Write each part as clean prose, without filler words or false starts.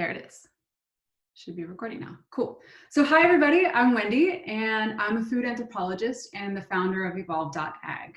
There it is. Should be recording now. Cool. So hi, everybody. I'm Wendy, and I'm a food anthropologist and the founder of Evolve.ag.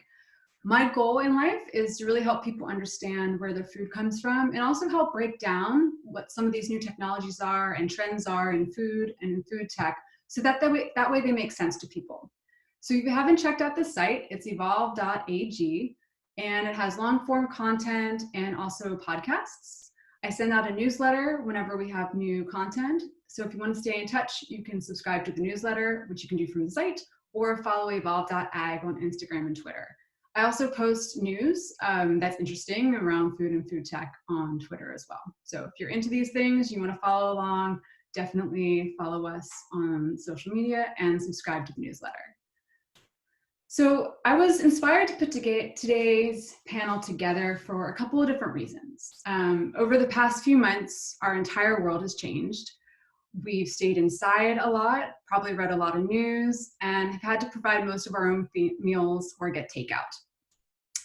My goal in life is to really help people understand where their food comes from and also help break down what some of these new technologies are and trends are in food and in food tech so that way they make sense to people. So if you haven't checked out the site, it's Evolve.ag, and it has long form content and also podcasts. I send out a newsletter whenever we have new content. So if you want to stay in touch, you can subscribe to the newsletter, which you can do from the site, or follow Evolve.ag on Instagram and Twitter. I also post news that's interesting around food and food tech on Twitter as well. So if you're into these things, you want to follow along, definitely follow us on social media and subscribe to the newsletter. So I was inspired to put today's panel together for a couple of different reasons. Over the past few months, our entire world has changed. We've stayed inside a lot, probably read a lot of news, and have had to provide most of our own meals or get takeout.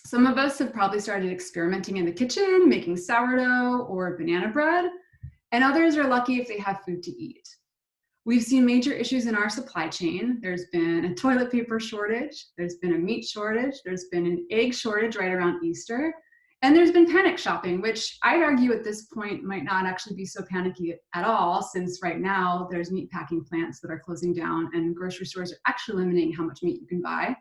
Some of us have probably started experimenting in the kitchen, making sourdough or banana bread, and others are lucky if they have food to eat. We've seen major issues in our supply chain. There's been a toilet paper shortage, there's been a meat shortage, there's been an egg shortage right around Easter, and there's been panic shopping, which I'd argue at this point might not actually be so panicky at all, since right now there's meatpacking plants that are closing down and grocery stores are actually limiting how much meat you can buy.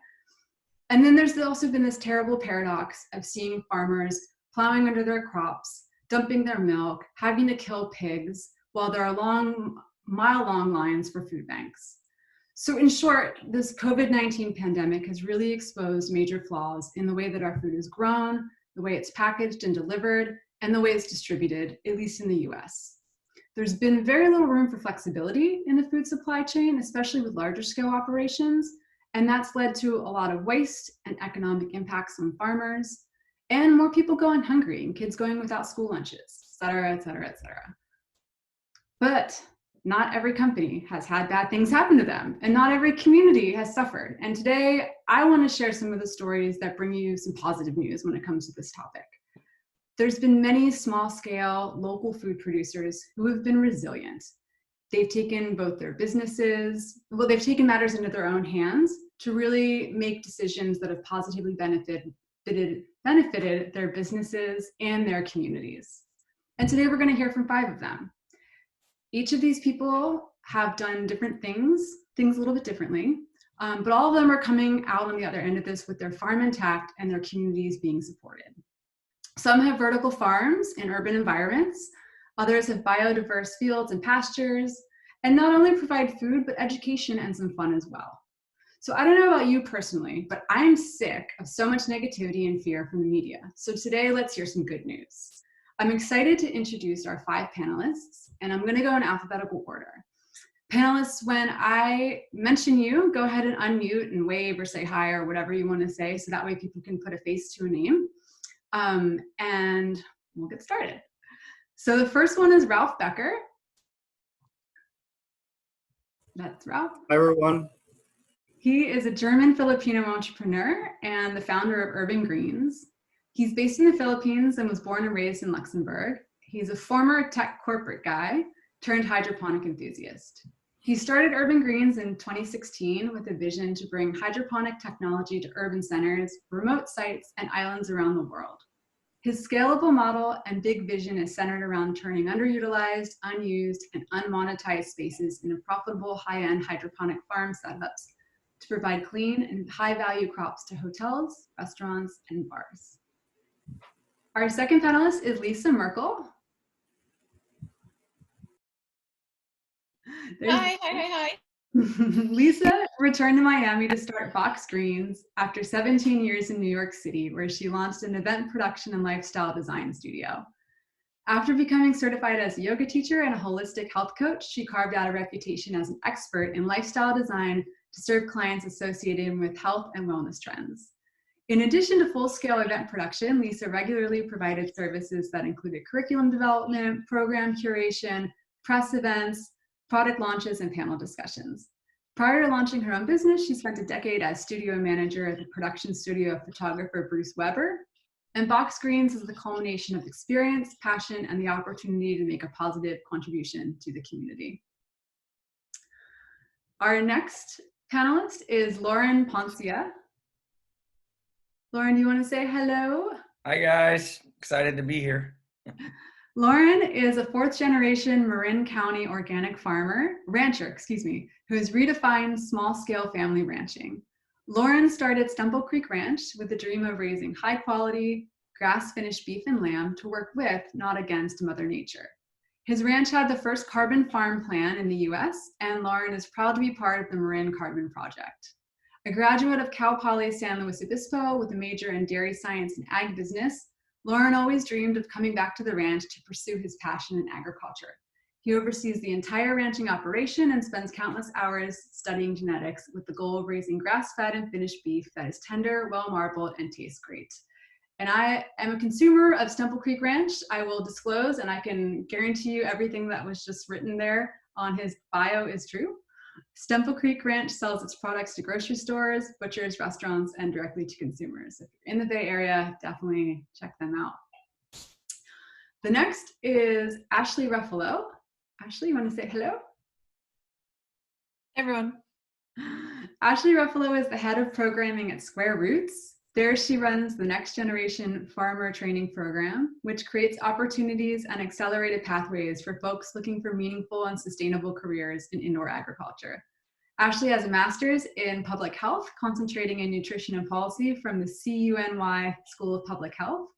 And then there's also been this terrible paradox of seeing farmers plowing under their crops, dumping their milk, having to kill pigs, while there are mile-long lines for food banks. So in short, this COVID-19 pandemic has really exposed major flaws in the way that our food is grown, the way it's packaged and delivered, and the way it's distributed, at least in the US. There's been very little room for flexibility in the food supply chain, especially with larger scale operations, and that's led to a lot of waste and economic impacts on farmers, and more people going hungry and kids going without school lunches, et cetera, et cetera, et cetera. But not every company has had bad things happen to them, and not every community has suffered. And today, I want to share some of the stories that bring you some positive news when it comes to this topic. There's been many small-scale local food producers who have been resilient. They've taken both their businesses, they've taken matters into their own hands to really make decisions that have positively benefited their businesses and their communities. And today we're going to hear from 5 of them. Each of these people have done different things a little bit differently, but all of them are coming out on the other end of this with their farm intact and their communities being supported. Some have vertical farms in urban environments, others have biodiverse fields and pastures, and not only provide food, but education and some fun as well. So I don't know about you personally, but I'm sick of so much negativity and fear from the media. So today, let's hear some good news. I'm excited to introduce our 5 panelists, and I'm going to go in alphabetical order. Panelists, when I mention you, go ahead and unmute and wave or say hi or whatever you want to say, so that way people can put a face to a name. And we'll get started. So the first one is Ralph Becker. That's Ralph. Hi, everyone. He is a German-Filipino entrepreneur and the founder of Urban Greens. He's based in the Philippines and was born and raised in Luxembourg. He's a former tech corporate guy turned hydroponic enthusiast. He started Urban Greens in 2016 with a vision to bring hydroponic technology to urban centers, remote sites, and islands around the world. His scalable model and big vision is centered around turning underutilized, unused, and unmonetized spaces into profitable high-end hydroponic farm setups to provide clean and high-value crops to hotels, restaurants, and bars. Our second panelist is Lisa Merkel. Hi. Lisa returned to Miami to start Box Greens after 17 years in New York City, where she launched an event production and lifestyle design studio. After becoming certified as a yoga teacher and a holistic health coach, she carved out a reputation as an expert in lifestyle design to serve clients associated with health and wellness trends. In addition to full-scale event production, Lisa regularly provided services that included curriculum development, program curation, press events, product launches, and panel discussions. Prior to launching her own business, she spent a decade as studio manager at the production studio of photographer Bruce Weber. And box greens is the culmination of experience, passion, and the opportunity to make a positive contribution to the community. Our next panelist is Lauren Poncia. Lauren, do you want to say hello? Hi guys, excited to be here. Lauren is a fourth generation Marin County organic rancher, who has redefined small scale family ranching. Lauren started Stemple Creek Ranch with the dream of raising high quality, grass finished beef and lamb to work with, not against Mother Nature. His ranch had the first carbon farm plan in the US, and Lauren is proud to be part of the Marin Carbon Project. A graduate of Cal Poly San Luis Obispo with a major in dairy science and ag business, Lauren always dreamed of coming back to the ranch to pursue his passion in agriculture. He oversees the entire ranching operation and spends countless hours studying genetics with the goal of raising grass-fed and finished beef that is tender, well-marbled, and tastes great. And I am a consumer of Stemple Creek Ranch. I will disclose, and I can guarantee you everything that was just written there on his bio is true. Stemple Creek Ranch sells its products to grocery stores, butchers, restaurants, and directly to consumers. If you're in the Bay Area, definitely check them out. The next is Ashley Ruffalo. Ashley, you want to say hello? Hey everyone. Ashley Ruffalo is the head of programming at Square Roots. There she runs the Next Generation Farmer Training Program, which creates opportunities and accelerated pathways for folks looking for meaningful and sustainable careers in indoor agriculture. Ashley has a master's in public health, concentrating in nutrition and policy from the CUNY School of Public Health.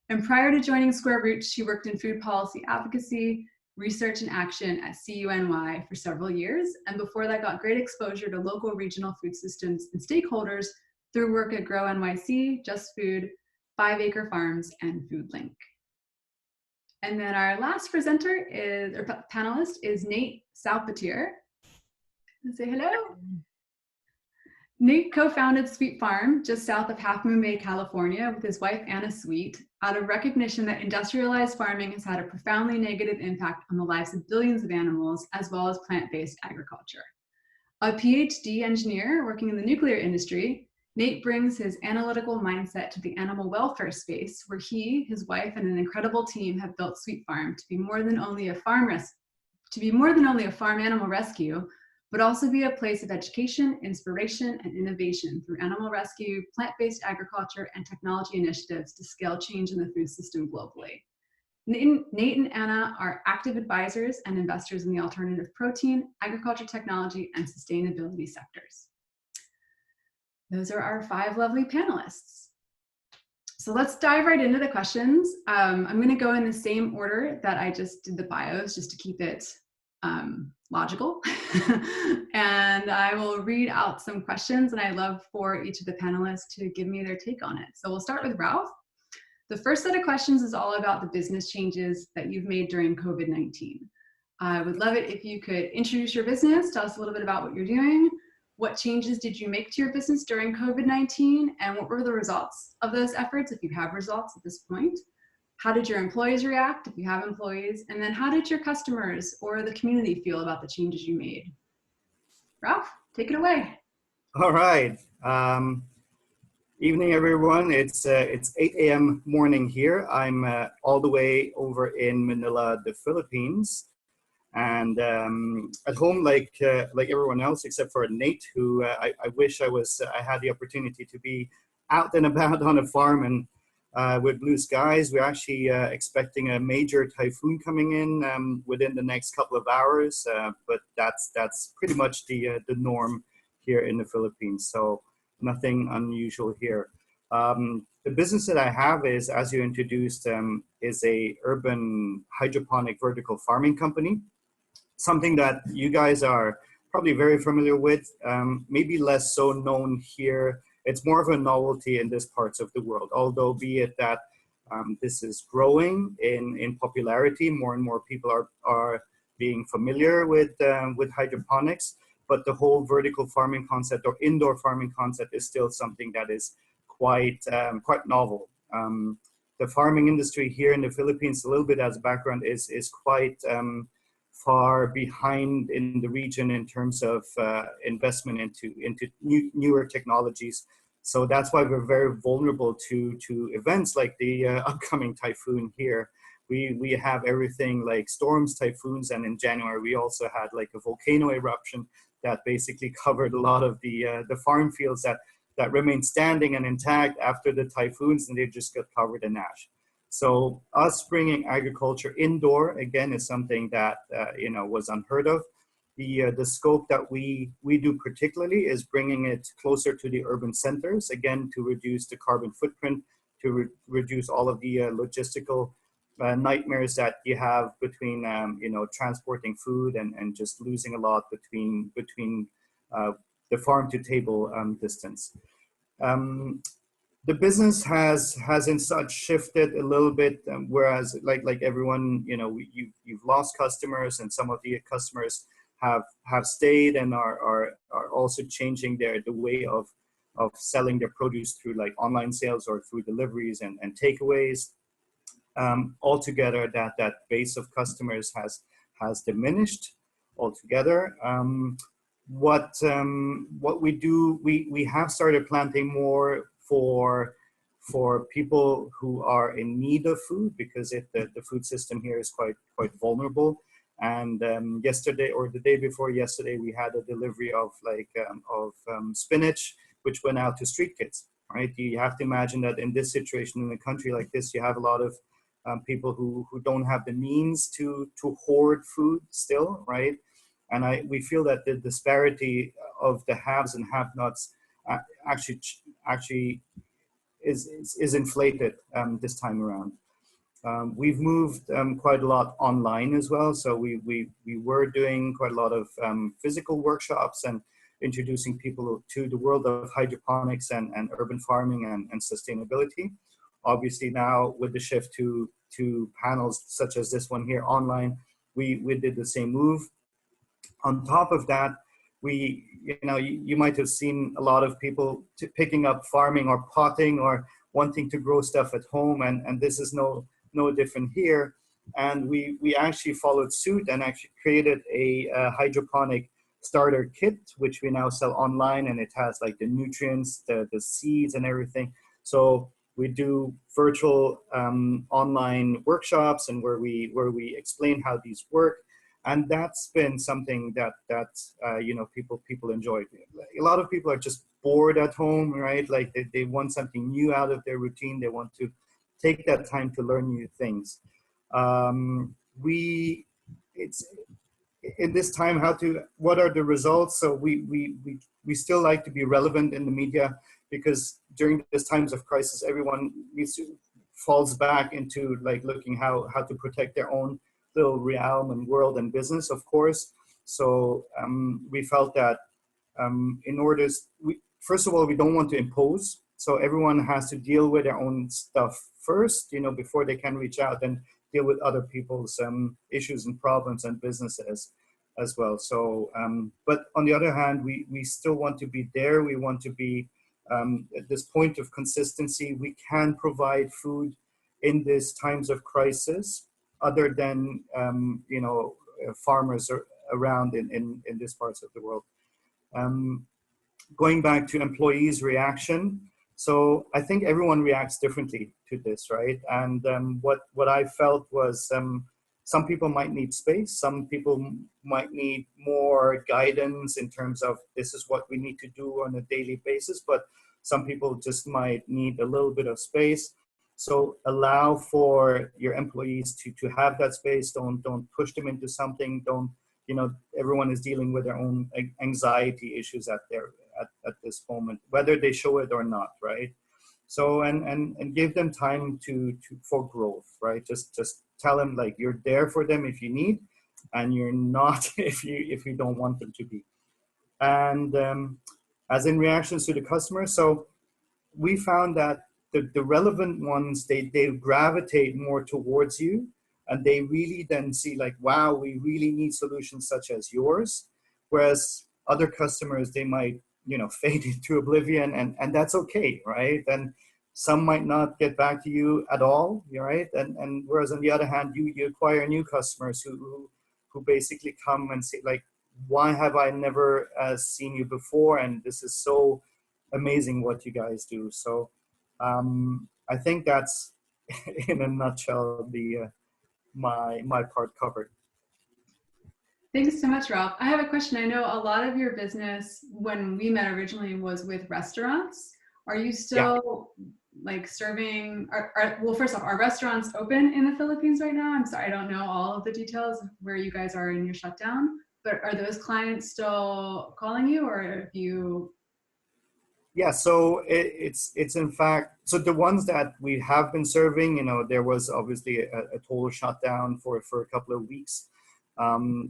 And prior to joining Square Roots, she worked in food policy advocacy, research and action at CUNY for several years. And before that, got great exposure to local regional food systems and stakeholders through work at Grow NYC, Just Food, 5 Acre Farms, and FoodLink. And then our last panelist is Nate Salpatier. Say hello. Nate co-founded Sweet Farm just south of Half Moon Bay, California, with his wife Anna Sweet, out of recognition that industrialized farming has had a profoundly negative impact on the lives of billions of animals, as well as plant-based agriculture. A PhD engineer working in the nuclear industry, Nate brings his analytical mindset to the animal welfare space, where he, his wife, and an incredible team have built Sweet Farm to be more than only a farm animal rescue, but also be a place of education, inspiration, and innovation through animal rescue, plant-based agriculture, and technology initiatives to scale change in the food system globally. Nate and Anna are active advisors and investors in the alternative protein, agriculture technology, and sustainability sectors. Those are our 5 lovely panelists. So let's dive right into the questions. I'm going to go in the same order that I just did the bios, just to keep it logical. And I will read out some questions, and I'd love for each of the panelists to give me their take on it. So we'll start with Ralph. The first set of questions is all about the business changes that you've made during COVID-19. I would love it if you could introduce your business, tell us a little bit about what you're doing. What changes did you make to your business during COVID-19, and what were the results of those efforts, if you have results at this point? How did your employees react, if you have employees? And then how did your customers or the community feel about the changes you made? Ralph, take it away. All right. Evening, everyone. It's 8 a.m. morning here. I'm all the way over in Manila, the Philippines. And at home, like everyone else, except for Nate, who I wish I had the opportunity to be out and about on a farm and with blue skies. We're actually expecting a major typhoon coming in within the next couple of hours, but that's pretty much the norm here in the Philippines. So nothing unusual here. The business that I have is, as you introduced, is a urban hydroponic vertical farming company. Something that you guys are probably very familiar with, maybe less so known here. It's more of a novelty in these parts of the world, although be it that this is growing in popularity. More and more people are being familiar with hydroponics, but the whole vertical farming concept or indoor farming concept is still something that is quite novel. The farming industry here in the Philippines, a little bit as a background, is quite far behind in the region in terms of investment into newer technologies So that's why we're very vulnerable to events like the upcoming typhoon here. We have everything like storms, typhoons, and in January we also had like a volcano eruption that basically covered a lot of the farm fields that remained standing and intact after the typhoons, and they just got covered in ash. So us bringing agriculture indoor again is something that was unheard of. The scope that we do particularly is bringing it closer to the urban centers, again, to reduce the carbon footprint, to reduce all of the logistical nightmares that you have between, transporting food and just losing a lot between the farm to table distance. The business has in such shifted a little bit, whereas like everyone, you've lost customers, and some of the customers have stayed and are also changing the way of selling their produce through like online sales or through deliveries and takeaways. Altogether, that base of customers has diminished altogether. What we do, we have started planting more for people who are in need of food, because the food system here is quite vulnerable. And yesterday or the day before yesterday, we had a delivery of spinach, which went out to street kids. Right? You have to imagine that in this situation, in a country like this, you have a lot of people who don't have the means to hoard food still, right? And we feel that the disparity of the haves and have-nots actually is inflated this time around. We've moved quite a lot online as well. So we were doing quite a lot of physical workshops and introducing people to the world of hydroponics and urban farming and sustainability. Obviously now with the shift to panels such as this one here online, we did the same move. On top of that, you might have seen a lot of people picking up farming or potting or wanting to grow stuff at home, and this is no different here. And we actually followed suit and actually created a hydroponic starter kit, which we now sell online, and it has like the nutrients, the seeds and everything. So we do virtual online workshops and where we explain how these work. And that's been something that people enjoy. A lot of people are just bored at home, right? Like they want something new out of their routine. They want to take that time to learn new things. It's in this time, what are the results? So we still like to be relevant in the media, because during these times of crisis, everyone falls back into like looking how to protect their own little realm and world and business, of course. So we felt that first of all, we don't want to impose. So everyone has to deal with their own stuff first, before they can reach out and deal with other people's issues and problems and businesses as well. So, but on the other hand, we still want to be there. We want to be at this point of consistency. We can provide food in these times of crisis, other than farmers around in these parts of the world. Going back to employees' reaction, so I think everyone reacts differently to this, right? And what I felt was some people might need space, some people might need more guidance in terms of this is what we need to do on a daily basis, but some people just might need a little bit of space. So allow for your employees to have that space. Don't push them into something. Everyone is dealing with their own anxiety issues at this moment, whether they show it or not, right? So and give them time for growth, right? Just tell them like you're there for them if you need, and you're not if you don't want them to be. And as in reactions to the customer, so we found that the relevant ones, they gravitate more towards you, and they really then see like, wow, we really need solutions such as yours. Whereas other customers, they might, fade into oblivion, and that's okay, right? And some might not get back to you at all, right? And whereas on the other hand, you acquire new customers who basically come and say like, why have I never seen you before? And this is so amazing what you guys do. So I think that's in a nutshell the my part covered. Thanks so much, Ralph. I have a question. I know a lot of your business, when we met originally, was with restaurants. Are you still like serving, well, first off, are restaurants open in the Philippines right now? I'm sorry, I don't know all of the details of where you guys are in your shutdown, but are those clients still calling you, or have you? Yeah, so it's in fact, so the ones that we have been serving, you know, there was obviously a total shutdown for a couple of weeks,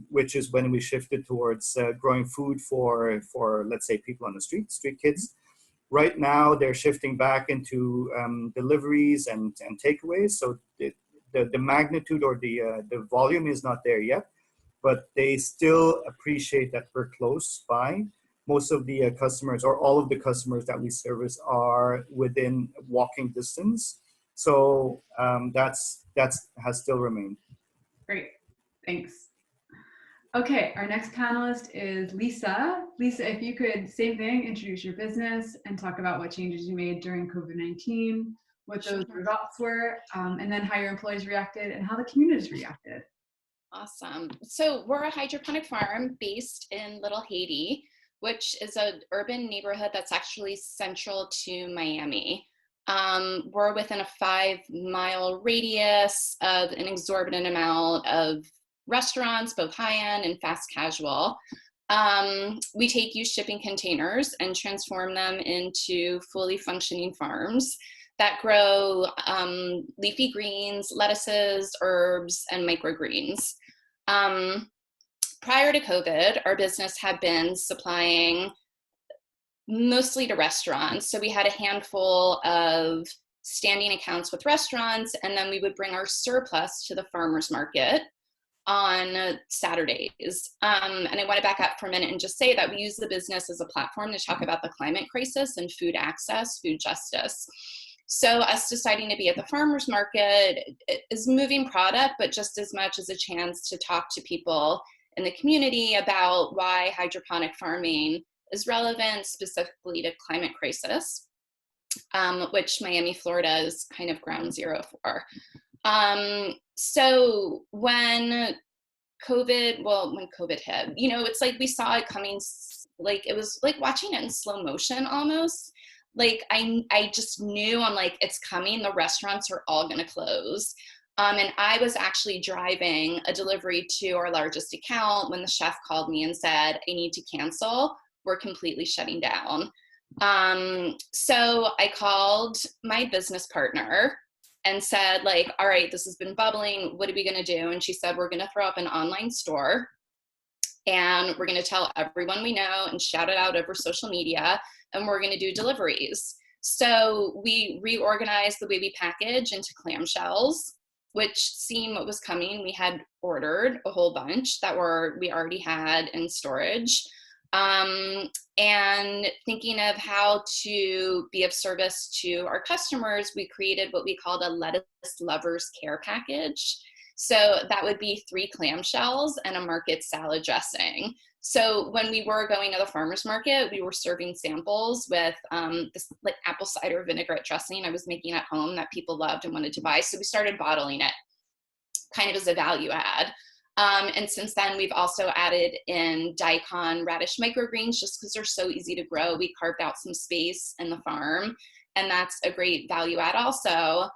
which is when we shifted towards growing food for let's say people on the street kids. Right now, they're shifting back into deliveries and takeaways. So the magnitude or the volume is not there yet, but they still appreciate that we're close by. Most of the customers, or all of the customers that we service, are within walking distance. So that's has still remained. Great, thanks. Okay, our next panelist is Lisa. Lisa, if you could, same thing, introduce your business and talk about what changes you made during COVID-19, what those results were, and then how your employees reacted and how the communities reacted. Awesome. So we're a hydroponic farm based in Little Haiti, which is an urban neighborhood that's actually central to Miami. We're within a 5-mile radius of an exorbitant amount of restaurants, both high-end and fast casual. We take used shipping containers and transform them into fully functioning farms that grow leafy greens, lettuces, herbs, and microgreens. Prior to COVID, our business had been supplying mostly to restaurants. So we had a handful of standing accounts with restaurants, and then we would bring our surplus to the farmers market on Saturdays. And I want to back up for a minute and just say that we use the business as a platform to talk about the climate crisis and food access, food justice. So us deciding to be at the farmers market is moving product, but just as much as a chance to talk to people in the community about why hydroponic farming is relevant specifically to climate crisis, which Miami, Florida is kind of ground zero for. So when COVID hit, you know, it's like we saw it coming, like it was like watching it in slow motion almost. Like I just knew, I'm like, it's coming, the restaurants are all gonna close. And I was actually driving a delivery to our largest account when the chef called me and said, I need to cancel, we're completely shutting down. So I called my business partner and said, like, all right, this has been bubbling, what are we gonna do? And she said, we're gonna throw up an online store and we're gonna tell everyone we know and shout it out over social media, and we're gonna do deliveries. So we reorganized the way we package into clamshells, which seeing what was coming, we had ordered a whole bunch that we already had in storage. And thinking of how to be of service to our customers, we created what we called a lettuce lovers care package. So that would be 3 clamshells and a market salad dressing. So when we were going to the farmer's market, we were serving samples with this like apple cider vinaigrette dressing I was making at home that people loved and wanted to buy. So we started bottling it kind of as a value add. And since then, we've also added in daikon radish microgreens just because they're so easy to grow. We carved out some space in the farm, and that's a great value add also.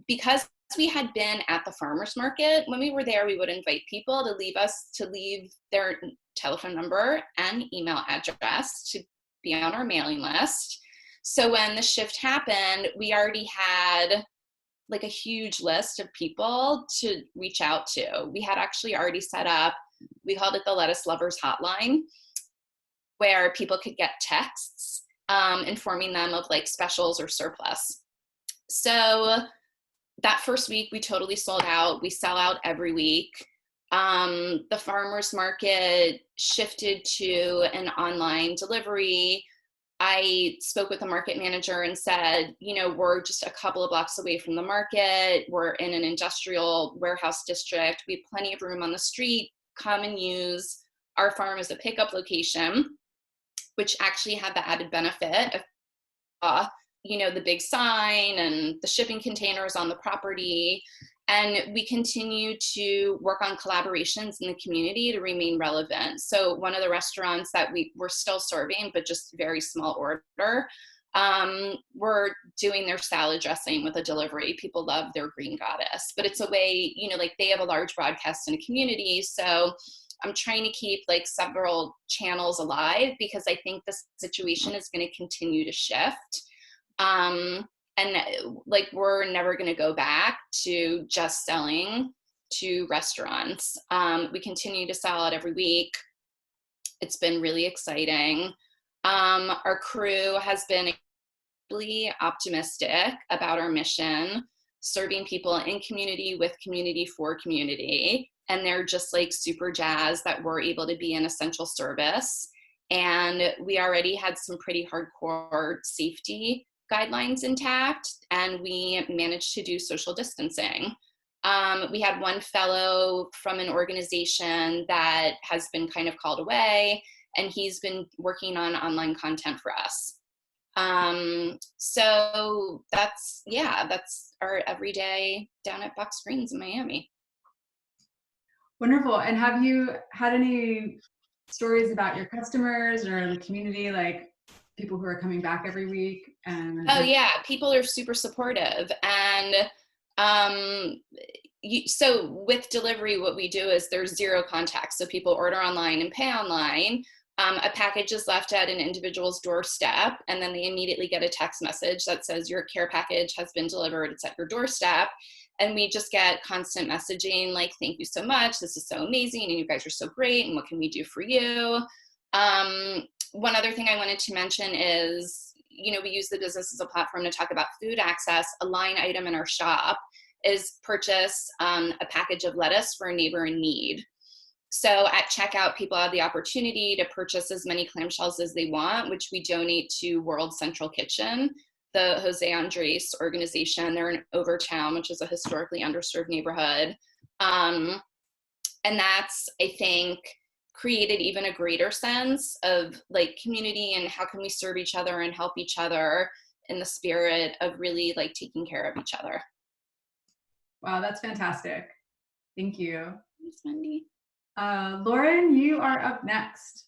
Because we had been at the farmer's market, when we were there, we would invite people to leave their telephone number and email address to be on our mailing list. So when the shift happened, we already had like a huge list of people to reach out to. We had actually already set up, we called it the Lettuce Lovers Hotline, where people could get texts informing them of like specials or surplus. So that first week we totally sold out. We sell out every week. The farmer's market shifted to an online delivery. I spoke with the market manager and said, you know, we're just a couple of blocks away from the market. We're in an industrial warehouse district. We have plenty of room on the street. Come and use our farm as a pickup location. which actually had the added benefit of the big sign and the shipping containers on the property. And we continue to work on collaborations in the community to remain relevant. So one of the restaurants that we're still serving, but just very small order, we're doing their salad dressing with a delivery. People love their green goddess, but it's a way, like they have a large broadcast in a community. So I'm trying to keep like several channels alive because I think this situation is going to continue to shift. And like, we're never going to go back to just selling to restaurants. We continue to sell out every week. It's been really exciting. Our crew has been really optimistic about our mission, serving people in community, with community, for community. And they're just like super jazzed that we're able to be an essential service. And we already had some pretty hardcore safety guidelines intact, and we managed to do social distancing. We had one fellow from an organization that has been kind of called away, and he's been working on online content for us. So that's our everyday down at Bucks Greens in Miami. Wonderful. And have you had any stories about your customers or the community, like people who are coming back every week? Oh yeah, people are super supportive. And so with delivery, what we do is there's zero contact. So people order online and pay online. A package is left at an individual's doorstep, and then they immediately get a text message that says your care package has been delivered, it's at your doorstep. And we just get constant messaging like, thank you so much, this is so amazing, and you guys are so great, and what can we do for you? One other thing I wanted to mention is, we use the business as a platform to talk about food access. A line item in our shop is purchase a package of lettuce for a neighbor in need. So at checkout, people have the opportunity to purchase as many clamshells as they want, which we donate to World Central Kitchen, the Jose Andres organization. They're in Overtown, which is a historically underserved neighborhood. And that's, I think, created even a greater sense of like community and how can we serve each other and help each other in the spirit of really like taking care of each other. Wow, that's fantastic. Thank you. Thanks, Wendy. Lauren, you are up next.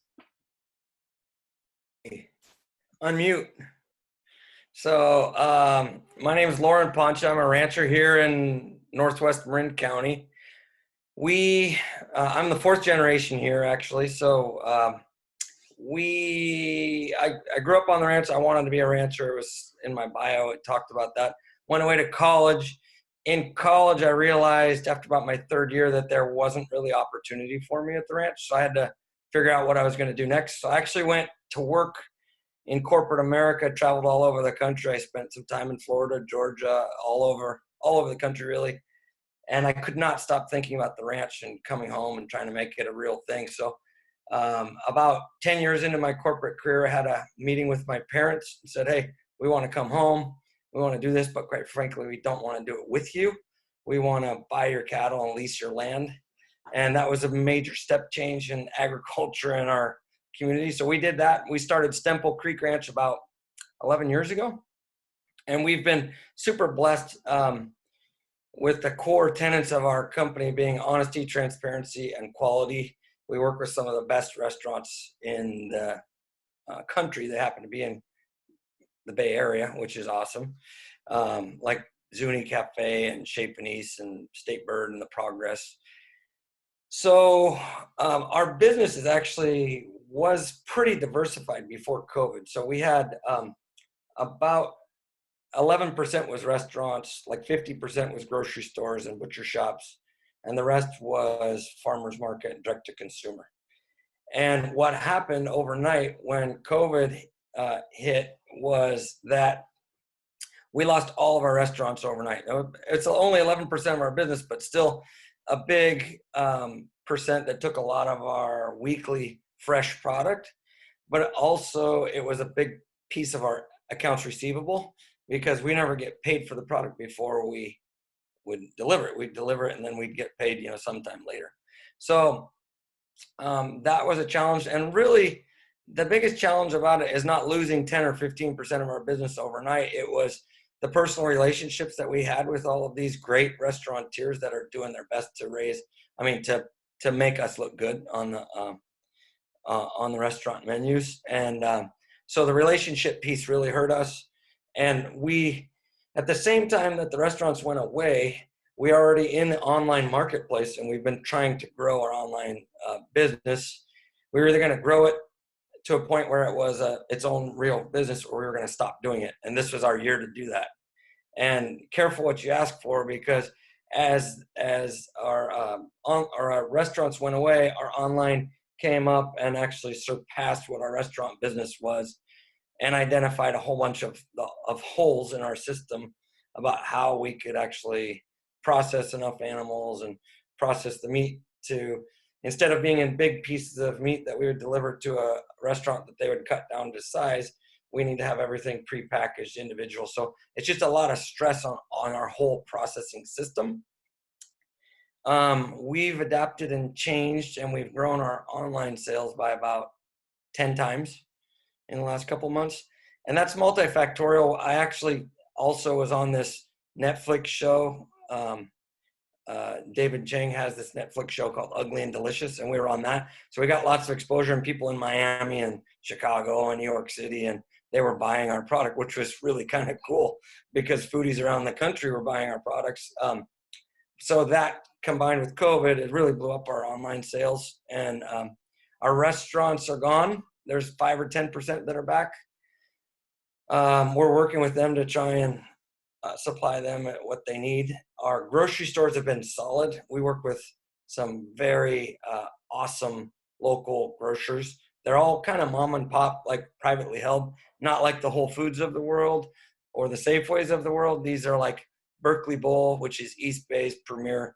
Unmute. So my name is Lauren Poncha. I'm a rancher here in Northwest Marin County. I'm the fourth generation here, actually. So I grew up on the ranch. I wanted to be a rancher. It was in my bio. It talked about that. Went away to college. In college, I realized after about my third year that there wasn't really opportunity for me at the ranch. So I had to figure out what I was going to do next. So I actually went to work in corporate America, traveled all over the country. I spent some time in Florida, Georgia, all over the country, really. And I could not stop thinking about the ranch and coming home and trying to make it a real thing. So about 10 years into my corporate career, I had a meeting with my parents and said, hey, we want to come home. We want to do this, but quite frankly, we don't want to do it with you. We want to buy your cattle and lease your land. And that was a major step change in agriculture in our community. So we did that. We started Stemple Creek Ranch about 11 years ago. And we've been super blessed with the core tenets of our company being honesty, transparency, and quality. We work with some of the best restaurants in the country that happen to be in the Bay Area, which is awesome. Like Zuni Cafe and Chez Panisse and State Bird and The Progress. So our business was pretty diversified before COVID. So we had about 11% was restaurants, like 50% was grocery stores and butcher shops, and the rest was farmers market and direct to consumer. And what happened overnight when COVID hit was that we lost all of our restaurants overnight. It's only 11% of our business, but still a big percent that took a lot of our weekly fresh product. But also it was a big piece of our accounts receivable because we never get paid for the product before we would deliver it. We'd deliver it and then we'd get paid, sometime later. So that was a challenge. And really the biggest challenge about it is not losing 10 or 15% of our business overnight. It was the personal relationships that we had with all of these great restaurateurs that are doing their best to to make us look good on the restaurant menus. And so the relationship piece really hurt us. And we, at the same time that the restaurants went away, we are already in the online marketplace, and we've been trying to grow our online business. We were either going to grow it to a point where it was its own real business, or we were going to stop doing it. And this was our year to do that. And careful what you ask for, because as our restaurants went away, our online came up and actually surpassed what our restaurant business was, and identified a whole bunch of holes in our system about how we could actually process enough animals and process the meat to, instead of being in big pieces of meat that we would deliver to a restaurant that they would cut down to size, we need to have everything prepackaged individual. So it's just a lot of stress on our whole processing system. We've adapted and changed, and we've grown our online sales by about 10 times in the last couple of months. And that's multifactorial. I actually also was on this Netflix show. David Chang has this Netflix show called Ugly and Delicious, and we were on that. So we got lots of exposure, and people in Miami and Chicago and New York City, and they were buying our product, which was really kind of cool because foodies around the country were buying our products. So that combined with COVID, it really blew up our online sales. And our restaurants are gone. There's 5 or 10% that are back. We're working with them to try and supply them at what they need. Our grocery stores have been solid. We work with some very awesome local grocers. They're all kind of mom and pop, like privately held, not like the Whole Foods of the world or the Safeways of the world. These are like Berkeley Bowl, which is East Bay's premier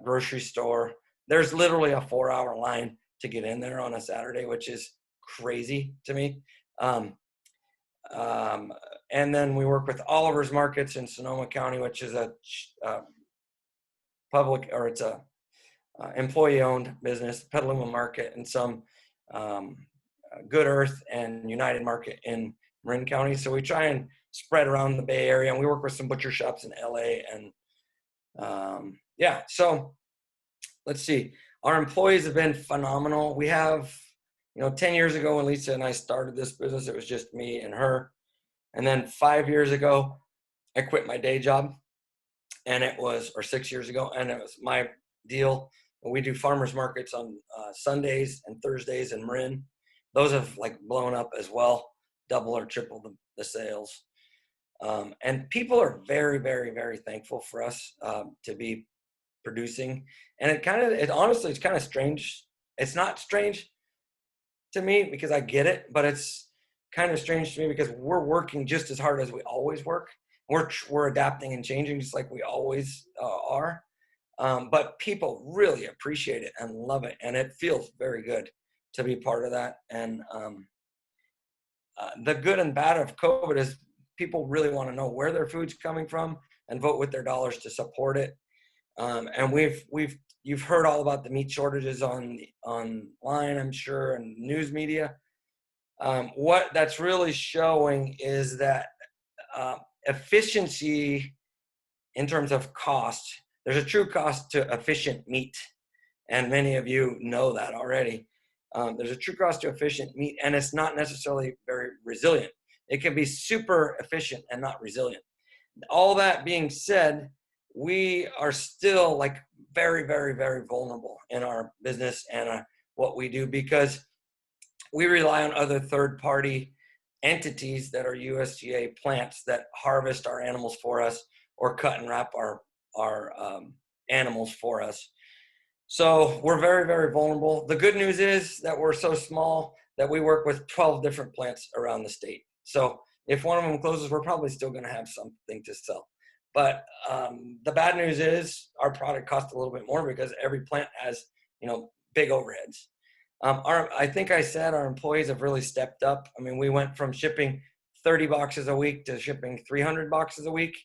grocery store. There's literally a 4-hour line to get in there on a Saturday, which is crazy to me. And then we work with Oliver's Markets in Sonoma County, which is a public, or it's a employee-owned business, Petaluma Market, and some Good Earth and United Market in Marin County. So we try and spread around the Bay Area, and we work with some butcher shops in LA. And yeah, so let's see. Our employees have been phenomenal. We have, 10 years ago when Lisa and I started this business, it was just me and her. And then 5 years ago, I quit my day job, and or 6 years ago, and it was my deal. We do farmers markets on Sundays and Thursdays in Marin. Those have like blown up as well, double or triple the sales. And people are very, very, very thankful for us to be producing. And honestly, it's kind of strange. It's not strange to me because I get it, but it's kind of strange to me because we're working just as hard as we always work. We're adapting and changing just like we always are. But people really appreciate it and love it. And it feels very good to be part of that. And the good and bad of COVID is people really want to know where their food's coming from and vote with their dollars to support it. And you've heard all about the meat shortages online, I'm sure, and news media. What that's really showing is that efficiency in terms of cost, there's a true cost to efficient meat. And many of you know that already. There's a true cost to efficient meat, and it's not necessarily very resilient. It can be super efficient and not resilient. All that being said, we are still like very, very, very vulnerable in our business and what we do because we rely on other third-party entities that are USDA plants that harvest our animals for us or cut and wrap our animals for us. So we're very, very vulnerable. The good news is that we're so small that we work with 12 different plants around the state. So if one of them closes, we're probably still going to have something to sell. But the bad news is our product costs a little bit more because every plant has, big overheads. I think I said our employees have really stepped up. I mean, we went from shipping 30 boxes a week to shipping 300 boxes a week.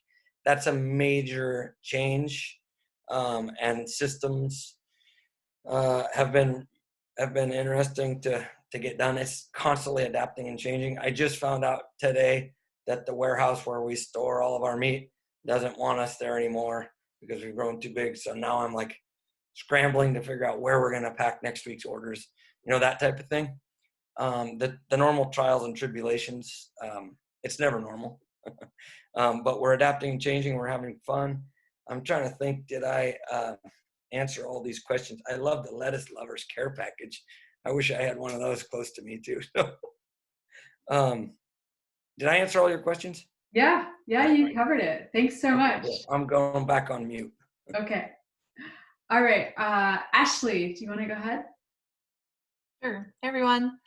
That's a major change. And systems have been have been interesting to get done. It's constantly adapting and changing. I just found out today that the warehouse where we store all of our meat doesn't want us there anymore because we've grown too big. So now I'm like scrambling to figure out where we're going to pack next week's orders, that type of thing. The normal trials and tribulations, it's never normal, but we're adapting and changing. We're having fun. I'm trying to think, did I answer all these questions? I love the lettuce lovers care package. I wish I had one of those close to me too. Did I answer all your questions? Yeah, you covered it. Thanks so much. Cool. I'm going back on mute. Okay. All right. Ashley, do you want to go ahead? Sure. Hey, everyone.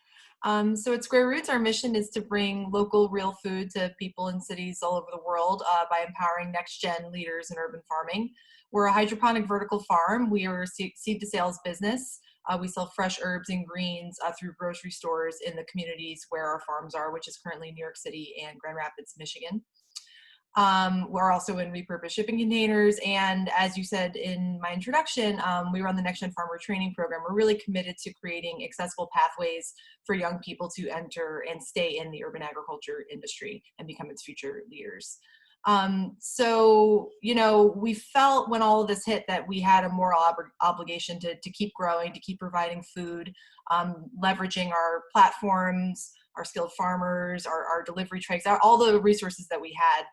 So at Square Roots, our mission is to bring local, real food to people in cities all over the world by empowering next-gen leaders in urban farming. We're a hydroponic vertical farm. We are a seed-to-sales business. We sell fresh herbs and greens through grocery stores in the communities where our farms are, which is currently New York City and Grand Rapids, Michigan. We're also in repurposed shipping containers. And as you said in my introduction, we run the Next Gen Farmer Training Program. We're really committed to creating accessible pathways for young people to enter and stay in the urban agriculture industry and become its future leaders. So, we felt when all of this hit that we had a moral obligation to keep growing, to keep providing food, leveraging our platforms, our skilled farmers, our delivery trucks, all the resources that we had.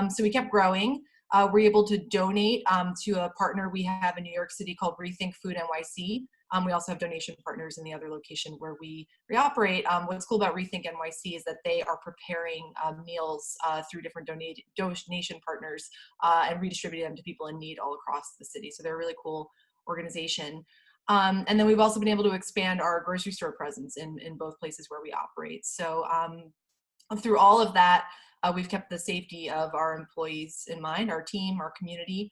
So we kept growing. We're able to donate to a partner we have in New York City called Rethink Food NYC. We also have donation partners in the other location where we operate. What's cool about Rethink NYC is that they are preparing meals through different donation partners and redistributing them to people in need all across the city. So they're a really cool organization. And then we've also been able to expand our grocery store presence in both places where we operate. So through all of that, we've kept the safety of our employees in mind, our team, our community,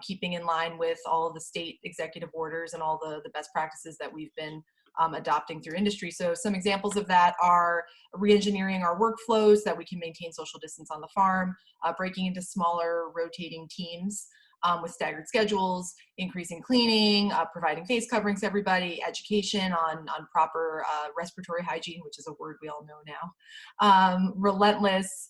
keeping in line with all of the state executive orders and all the best practices that we've been adopting through industry. So some examples of that are re-engineering our workflows so that we can maintain social distance on the farm, breaking into smaller rotating teams with staggered schedules, increasing cleaning, providing face coverings to everybody, education on proper respiratory hygiene, which is a word we all know now, relentless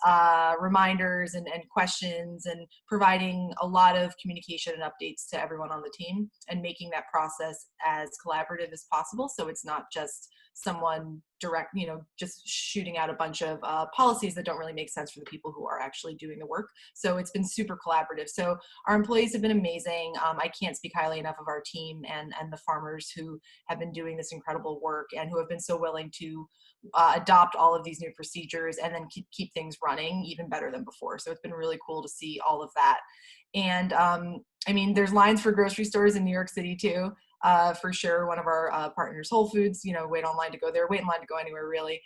reminders and questions, and providing a lot of communication and updates to everyone on the team, and making that process as collaborative as possible. So it's not just someone direct, just shooting out a bunch of policies that don't really make sense for the people who are actually doing the work. So it's been super collaborative. So our employees have been amazing. I can't speak highly enough of our team and the farmers who have been doing this incredible work and who have been so willing to adopt all of these new procedures and then keep things running even better than before. So it's been really cool to see all of that. And there's lines for grocery stores in New York City too. For sure, one of our partners, Whole Foods, wait online to go there, wait in line to go anywhere really,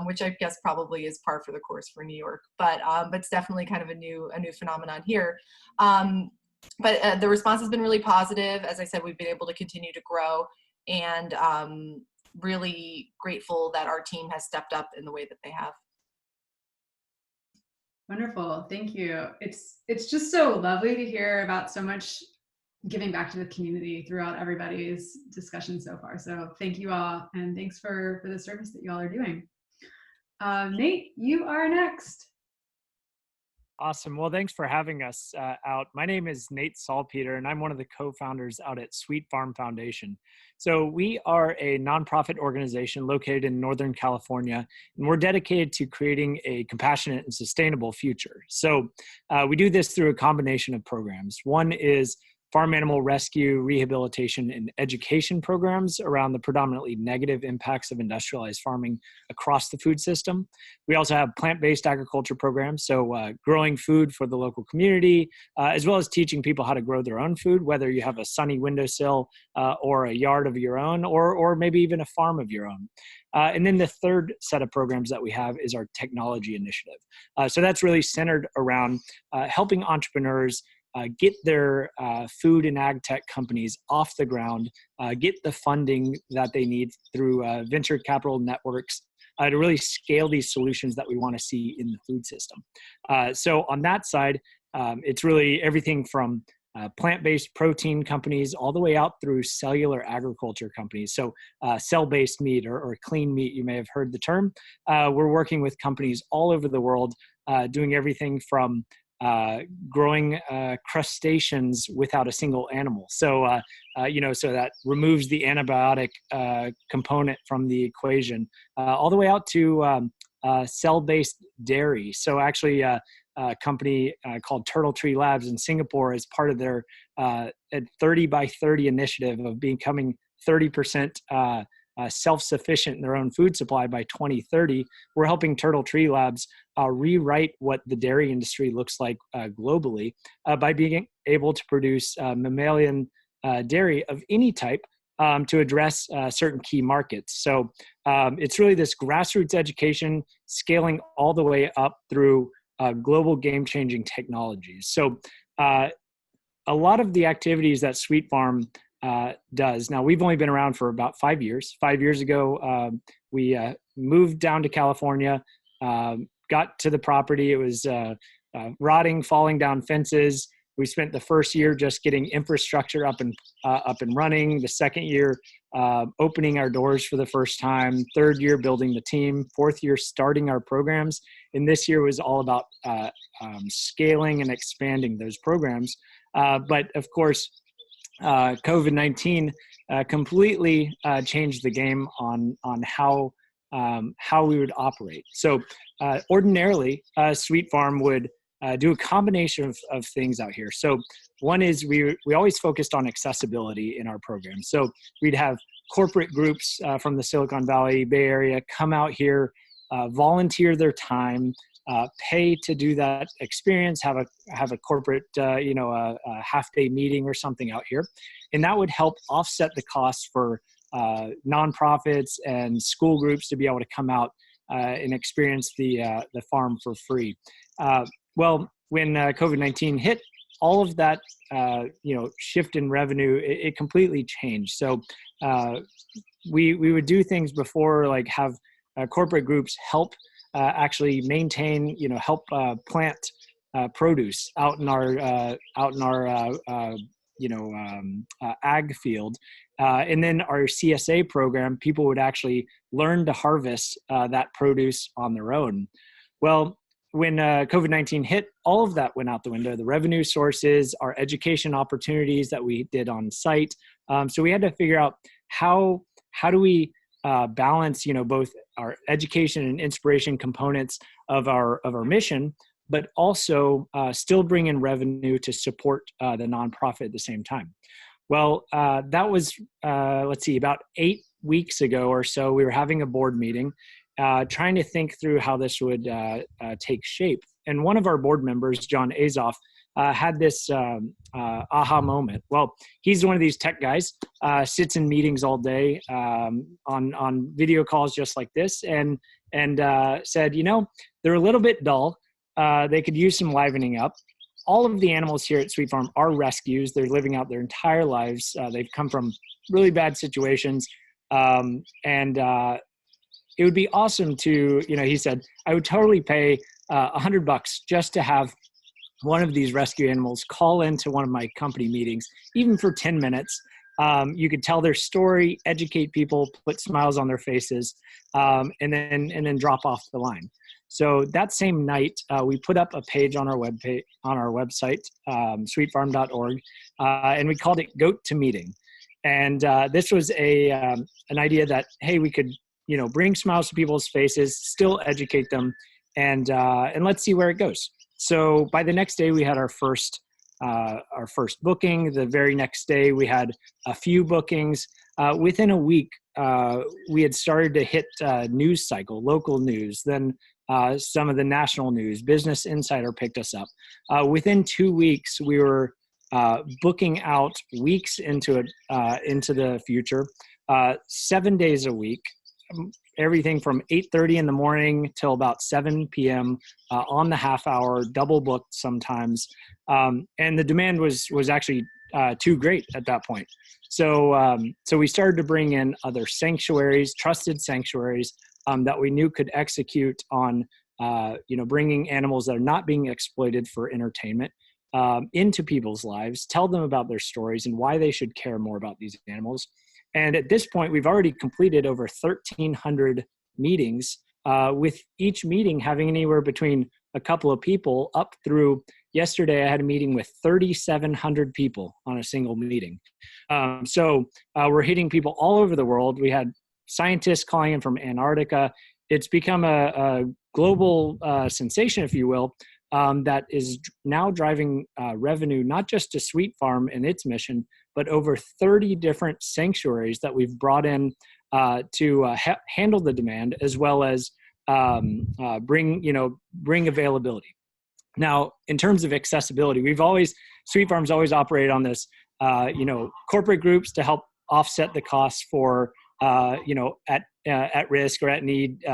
which I guess probably is par for the course for New York, but it's definitely kind of a new phenomenon here. But the response has been really positive. As I said, we've been able to continue to grow, and really grateful that our team has stepped up in the way that they have. Wonderful, thank you. It's just so lovely to hear about so much giving back to the community throughout everybody's discussion so far. So thank you all, and thanks for the service that you all are doing. Nate, you are next. Awesome. Well, thanks for having us out. My name is Nate Salpeter, and I'm one of the co-founders out at Sweet Farm Foundation. So we are a nonprofit organization located in Northern California, and we're dedicated to creating a compassionate and sustainable future. So we do this through a combination of programs. One is farm animal rescue, rehabilitation, and education programs around the predominantly negative impacts of industrialized farming across the food system. We also have plant-based agriculture programs, so growing food for the local community, as well as teaching people how to grow their own food, whether you have a sunny windowsill or a yard of your own, or maybe even a farm of your own. And then the third set of programs that we have is our technology initiative. So that's really centered around helping entrepreneurs get their food and ag tech companies off the ground, get the funding that they need through venture capital networks to really scale these solutions that we want to see in the food system. So on that side, it's really everything from plant-based protein companies all the way out through cellular agriculture companies. So cell-based meat or clean meat, you may have heard the term. We're working with companies all over the world, doing everything from growing crustaceans without a single animal. So, so that removes the antibiotic component from the equation, all the way out to cell-based dairy. So actually, a company called Turtle Tree Labs in Singapore, as part of their 30 by 30 initiative of becoming 30% self-sufficient in their own food supply by 2030. We're helping Turtle Tree Labs rewrite what the dairy industry looks like globally by being able to produce mammalian dairy of any type to address certain key markets. So it's really this grassroots education scaling all the way up through global game-changing technologies. So a lot of the activities that Sweet Farm does. Now, we've only been around for about 5 years. 5 years ago, we moved down to California, got to the property. It was rotting, falling down fences. We spent the first year just getting infrastructure up and running. The second year, opening our doors for the first time. Third year, building the team. Fourth year, starting our programs. And this year was all about scaling and expanding those programs. But of course, COVID-19 completely changed the game on how we would operate. So ordinarily, Sweet Farm would do a combination of things out here. So one is we always focused on accessibility in our program. So we'd have corporate groups from the Silicon Valley, Bay Area come out here, volunteer their time, pay to do that experience, have a corporate, a half-day meeting or something out here. And that would help offset the costs for nonprofits and school groups to be able to come out and experience the farm for free. Well, when COVID-19 hit, all of that, shift in revenue, it completely changed. So we would do things before, like have corporate groups help actually maintain, help plant produce out in our ag field. And then our CSA program, people would actually learn to harvest that produce on their own. Well, when COVID-19 hit, all of that went out the window. The revenue sources, our education opportunities that we did on site. So we had to figure out how do we balance, both our education and inspiration components of our mission, but also still bring in revenue to support the nonprofit at the same time. Well, that was, about 8 weeks ago or so. We were having a board meeting, trying to think through how this would take shape. And one of our board members, John Azoff, had this aha moment. Well, he's one of these tech guys, sits in meetings all day on video calls just like this, and said, they're a little bit dull. They could use some livening up. All of the animals here at Sweet Farm are rescues. They're living out their entire lives. They've come from really bad situations. It would be awesome to, he said, I would totally pay $100 just to have one of these rescue animals call into one of my company meetings, even for 10 minutes. You could tell their story, educate people, put smiles on their faces, and then drop off the line. So that same night, we put up a page on our website, sweetfarm.org, and we called it Goat to Meeting. And this was an idea that, hey, we could bring smiles to people's faces, still educate them, and let's see where it goes. So by the next day, we had our first booking. The very next day, we had a few bookings. Within a week, we had started to hit news cycle, local news. Then some of the national news, Business Insider picked us up. Within 2 weeks, we were booking out weeks into the future, 7 days a week. Everything from 8:30 in the morning till about 7 p.m. On the half hour, double booked sometimes, and the demand was actually too great at that point. So we started to bring in other sanctuaries, trusted sanctuaries that we knew could execute on bringing animals that are not being exploited for entertainment into people's lives, tell them about their stories and why they should care more about these animals. And at this point, we've already completed over 1,300 meetings, with each meeting having anywhere between a couple of people up through yesterday. I had a meeting with 3,700 people on a single meeting. So we're hitting people all over the world. We had scientists calling in from Antarctica. It's become a global sensation, if you will, that is now driving revenue, not just to Sweet Farm and its mission, but over 30 different sanctuaries that we've brought in to handle the demand, as well as bring availability. Now, in terms of accessibility, Sweet Farm's always operated on this, corporate groups to help offset the costs for, at risk or at need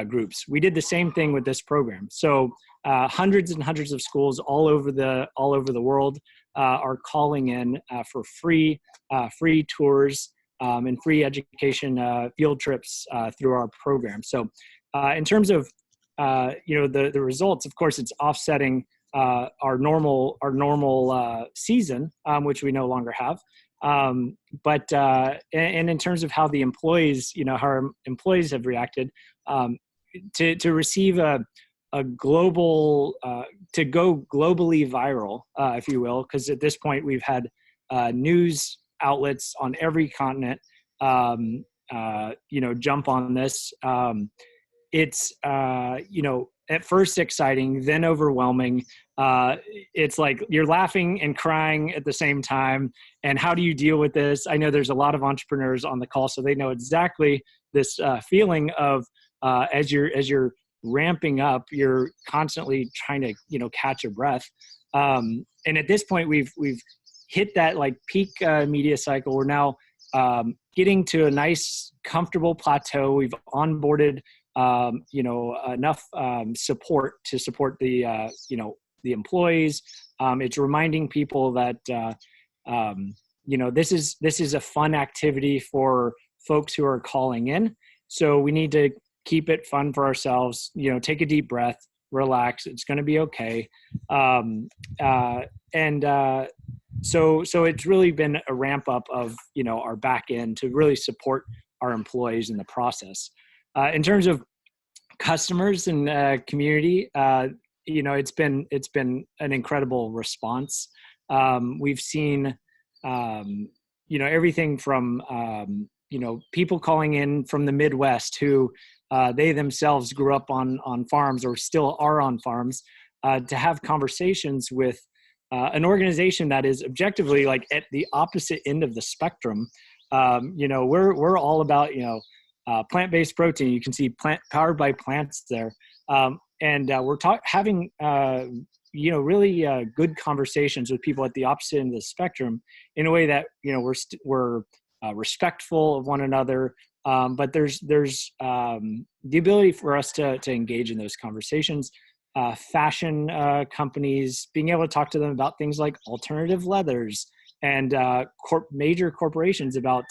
groups. We did the same thing with this program. So hundreds and hundreds of schools all over the world are calling in for free tours and free education field trips through our program. So in terms of the results, of course, it's offsetting our normal season, which we no longer have. But in terms of how the employees, how our employees have reacted, to receive a global, to go globally viral, if you will, because at this point we've had news outlets on every continent, jump on this. It's, at first exciting, then overwhelming. It's like you're laughing and crying at the same time. And how do you deal with this? I know there's a lot of entrepreneurs on the call, so they know exactly this feeling of as you're ramping up, you're constantly trying to, catch a breath. And at this point, we've hit that like peak media cycle. We're now getting to a nice, comfortable plateau. We've onboarded enough support to support the employees. It's reminding people that this is a fun activity for folks who are calling in. So we need to keep it fun for ourselves. Take a deep breath, relax. It's going to be okay. So it's really been a ramp up of our back end to really support our employees in the process. In terms of customers and community, it's been an incredible response. We've seen everything from people calling in from the Midwest who they themselves grew up on farms or still are on farms, to have conversations with an organization that is objectively like at the opposite end of the spectrum. We're all about plant-based protein. You can see powered by plants there, and we're having really good conversations with people at the opposite end of the spectrum in a way that we're respectful of one another. But there's the ability for us to engage in those conversations. Fashion companies, being able to talk to them about things like alternative leathers, and major corporations about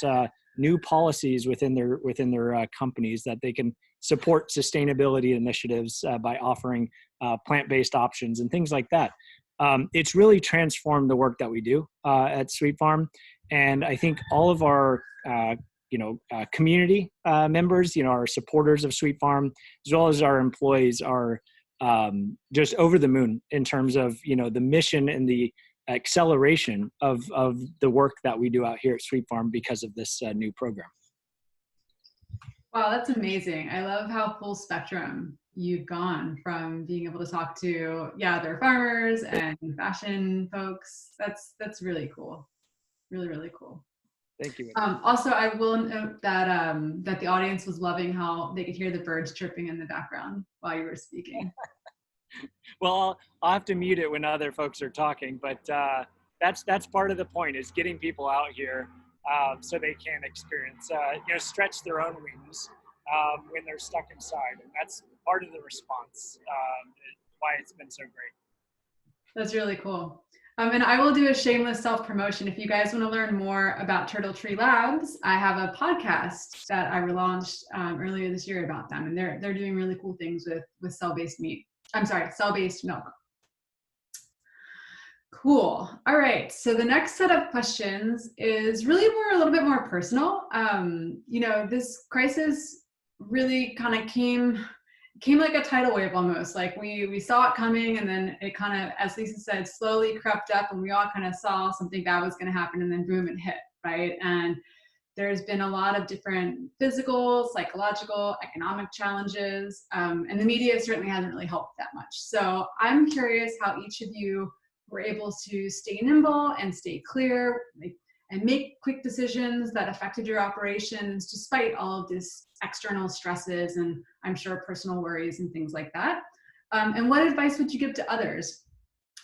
new policies within their companies that they can support sustainability initiatives by offering plant-based options and things like that. It's really transformed the work that we do at Sweet Farm, and I think all of our community members, our supporters of Sweet Farm, as well as our employees, are just over the moon in terms of the mission and the acceleration of the work that we do out here at Sweet Farm because of this new program. Wow, that's amazing. I love how full spectrum you've gone from being able to talk to, they're farmers and fashion folks. That's really cool. Really, really cool. Thank you. Also, I will note that that the audience was loving how they could hear the birds chirping in the background while you were speaking. Well, I'll have to mute it when other folks are talking, but that's part of the point, is getting people out here so they can experience, stretch their own wings when they're stuck inside, and that's part of the response. Why it's been so great. That's really cool. And I will do a shameless self-promotion. If you guys want to learn more about Turtle Tree Labs, I have a podcast that I relaunched earlier this year about them, and they're doing really cool things with cell-based meat. I'm sorry, cell-based milk. Cool. All right. So the next set of questions is really a little bit more personal. This crisis really kind of came like a tidal wave almost. Like we saw it coming, and then it kind of, as Lisa said, slowly crept up, and we all kind of saw something bad was going to happen, and then boom, it hit, right? And there's been a lot of different physical, psychological, economic challenges, and the media certainly hasn't really helped that much. So I'm curious how each of you were able to stay nimble and stay clear, and make quick decisions that affected your operations despite all of these external stresses and I'm sure personal worries and things like that. And what advice would you give to others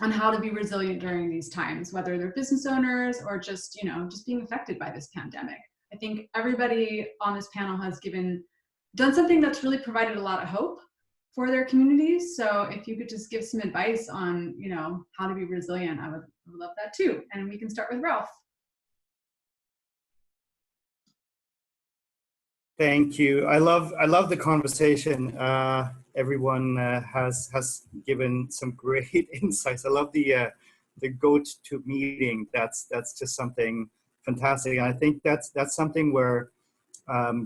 on how to be resilient during these times, whether they're business owners or just being affected by this pandemic? I think everybody on this panel has done something that's really provided a lot of hope for their communities. So if you could just give some advice on, how to be resilient, I would love that too. And we can start with Ralph. Thank you. I love the conversation. Everyone has given some great insights. I love the go-to meeting. That's just something fantastic. And I think that's something where,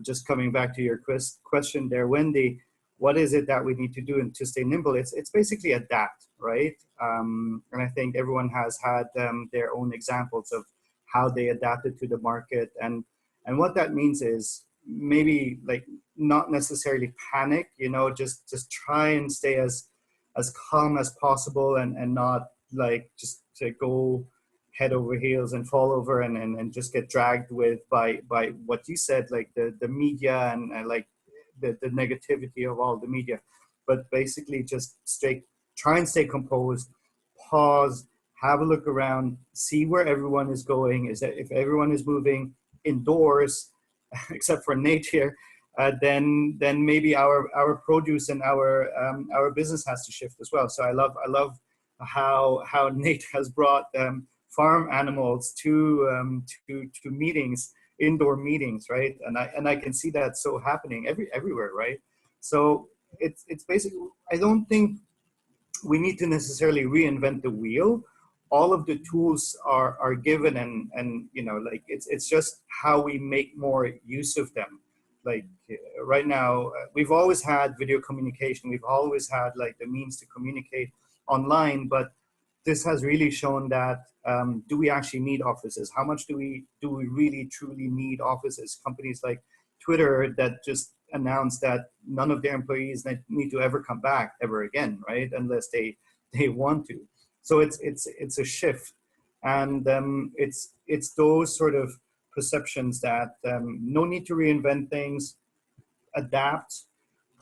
just coming back to your question there, Wendy, what is it that we need to do to stay nimble? It's basically adapt, right? And I think everyone has had their own examples of how they adapted to the market, and what that means is maybe like not necessarily panic, just try and stay as calm as possible, and not like just to go head over heels and fall over and just get dragged by what you said, like the media and like the negativity of all the media. But basically just try and stay composed, pause, have a look around, see where everyone is going. Is that if everyone is moving indoors, except for Nate here, then maybe our produce and our business has to shift as well. So I love how Nate has brought farm animals to meetings, indoor meetings, right? And I can see that so happening everywhere, right? So it's basically, I don't think we need to necessarily reinvent the wheel. All of the tools are given, and like it's just how we make more use of them. Like right now, we've always had video communication. We've always had like the means to communicate online, but this has really shown that do we actually need offices? How much do we really truly need offices? Companies like Twitter that just announced that none of their employees need to ever come back ever again, right? Unless they want to. So it's a shift, and it's those sort of perceptions that no need to reinvent things, adapt,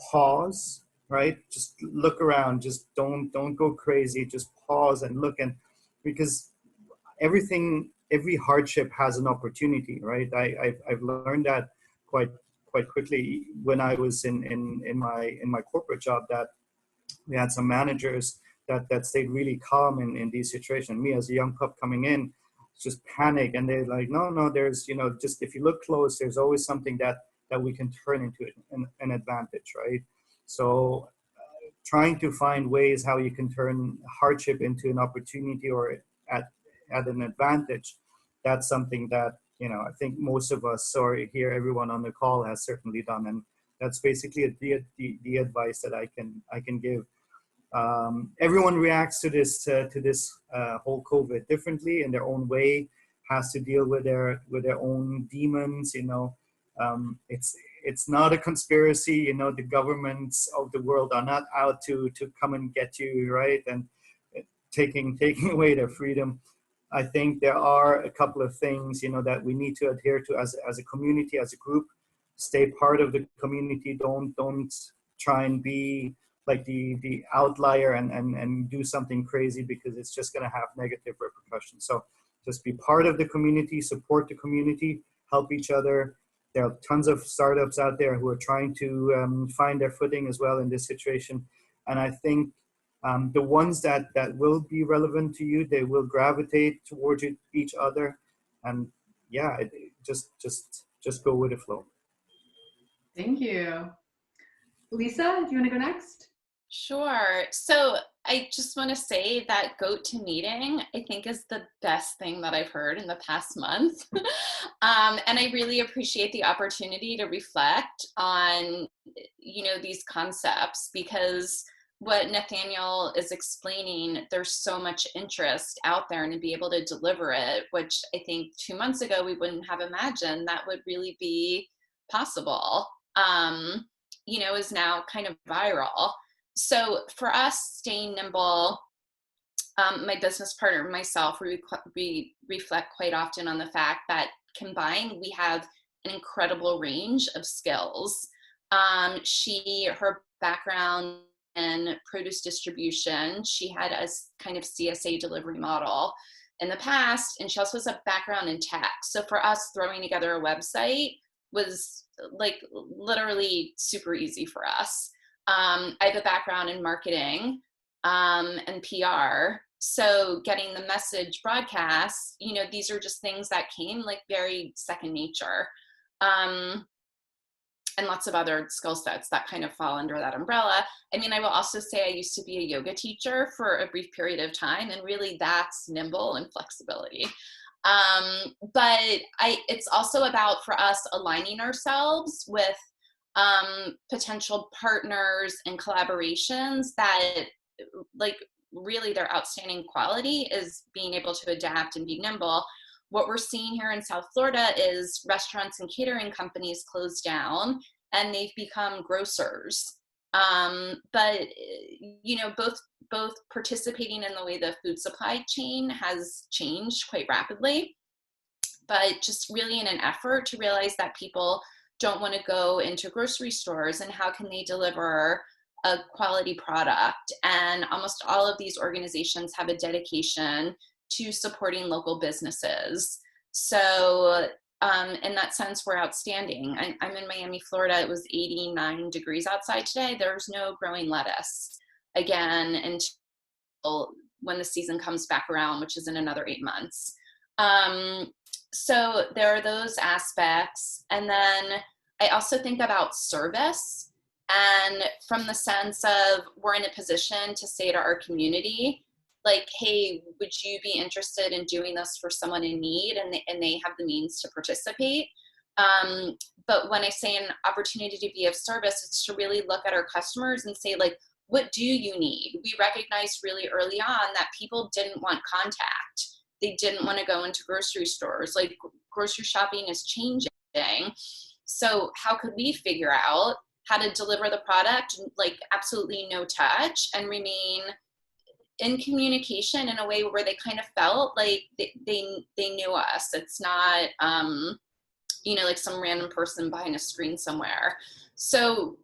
pause, right? Just look around, just don't go crazy, just pause and look, and because every hardship has an opportunity, right? I've learned that quite quickly when I was in my corporate job, that we had some managers that stayed really calm in these situations. Me as a young pup coming in, just panic, and they're like, no, there's just if you look close, there's always something that we can turn into an advantage, right? So trying to find ways how you can turn hardship into an opportunity or at an advantage, that's something that I think most of us, or here everyone on the call, has certainly done, and that's basically the advice that I can give. Everyone reacts to this whole COVID differently in their own way, has to deal with their own demons. It's not a conspiracy. The governments of the world are not out to come and get you, right? And taking away their freedom. I think there are a couple of things that we need to adhere to as a community, as a group. Stay part of the community. Don't try and be like the outlier and do something crazy, because it's just going to have negative repercussions. So just be part of the community, support the community, help each other. There are tons of startups out there who are trying to find their footing as well in this situation. And I think the ones that will be relevant to you, they will gravitate towards each other. And yeah, just go with the flow. Thank you. Lisa, do you want to go next? Sure. So I just want to say that goat to meeting, I think, is the best thing that I've heard in the past month. And I really appreciate the opportunity to reflect on, these concepts, because what Nathaniel is explaining, there's so much interest out there, and to be able to deliver it, which I think 2 months ago we wouldn't have imagined that would really be possible, is now kind of viral. So for us, staying nimble, my business partner and myself, we reflect quite often on the fact that combined, we have an incredible range of skills. Her background in produce distribution, she had a kind of CSA delivery model in the past, and she also has a background in tech. So for us, throwing together a website was like literally super easy for us. I have a background in marketing and PR. So getting the message broadcast, these are just things that came like very second nature. And lots of other skill sets that kind of fall under that umbrella. I mean, I will also say I used to be a yoga teacher for a brief period of time, and really that's nimble and flexibility. But it's also about, for us, aligning ourselves with potential partners and collaborations that, like, really their outstanding quality is being able to adapt and be nimble. What we're seeing here in South Florida is restaurants and catering companies close down and they've become grocers. But both participating in the way the food supply chain has changed quite rapidly, but just really in an effort to realize that people don't want to go into grocery stores, and how can they deliver a quality product. And almost all of these organizations have a dedication to supporting local businesses. So in that sense, we're outstanding. I'm in Miami, Florida. It was 89 degrees outside today. There's no growing lettuce again until when the season comes back around, which is in another 8 months. So there are those aspects. And then I also think about service, and from the sense of, we're in a position to say to our community, like, hey, would you be interested in doing this for someone in need? And they have the means to participate. But when I say an opportunity to be of service, it's to really look at our customers and say, like, what do you need? We recognized really early on that people didn't want contact. They didn't want to go into grocery stores. Like, grocery shopping is changing. So how could we figure out how to deliver the product, like, absolutely no touch, and remain in communication in a way where they kind of felt like they knew us. It's not, like some random person behind a screen somewhere. So,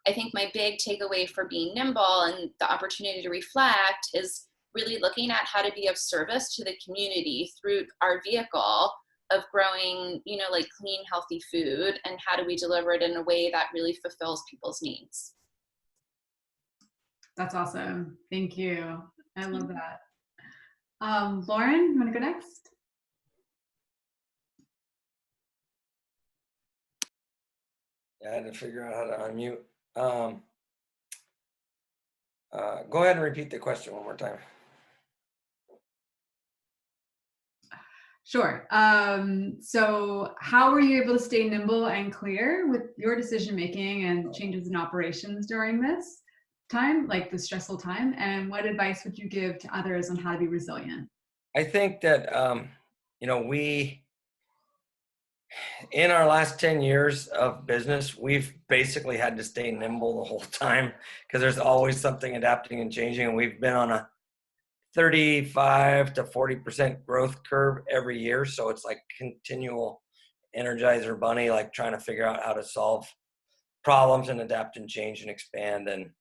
I think my big takeaway for being nimble and the opportunity to reflect is really looking at how to be of service to the community through our vehicle of growing, like clean, healthy food, and how do we deliver it in a way that really fulfills people's needs. That's awesome. Thank you. I love that. Lauren, you want to go next? Yeah, I had to figure out how to unmute. Go ahead and repeat the question one more time. Sure. So how were you able to stay nimble and clear with your decision making and changes in operations during this time, like the stressful time? And what advice would you give to others on how to be resilient? I think that, we, in our last 10 years of business, we've basically had to stay nimble the whole time, because there's always something adapting and changing. And we've been on a 35 to 40% growth curve every year. So it's like continual Energizer bunny, like trying to figure out how to solve problems and adapt and change and expand, and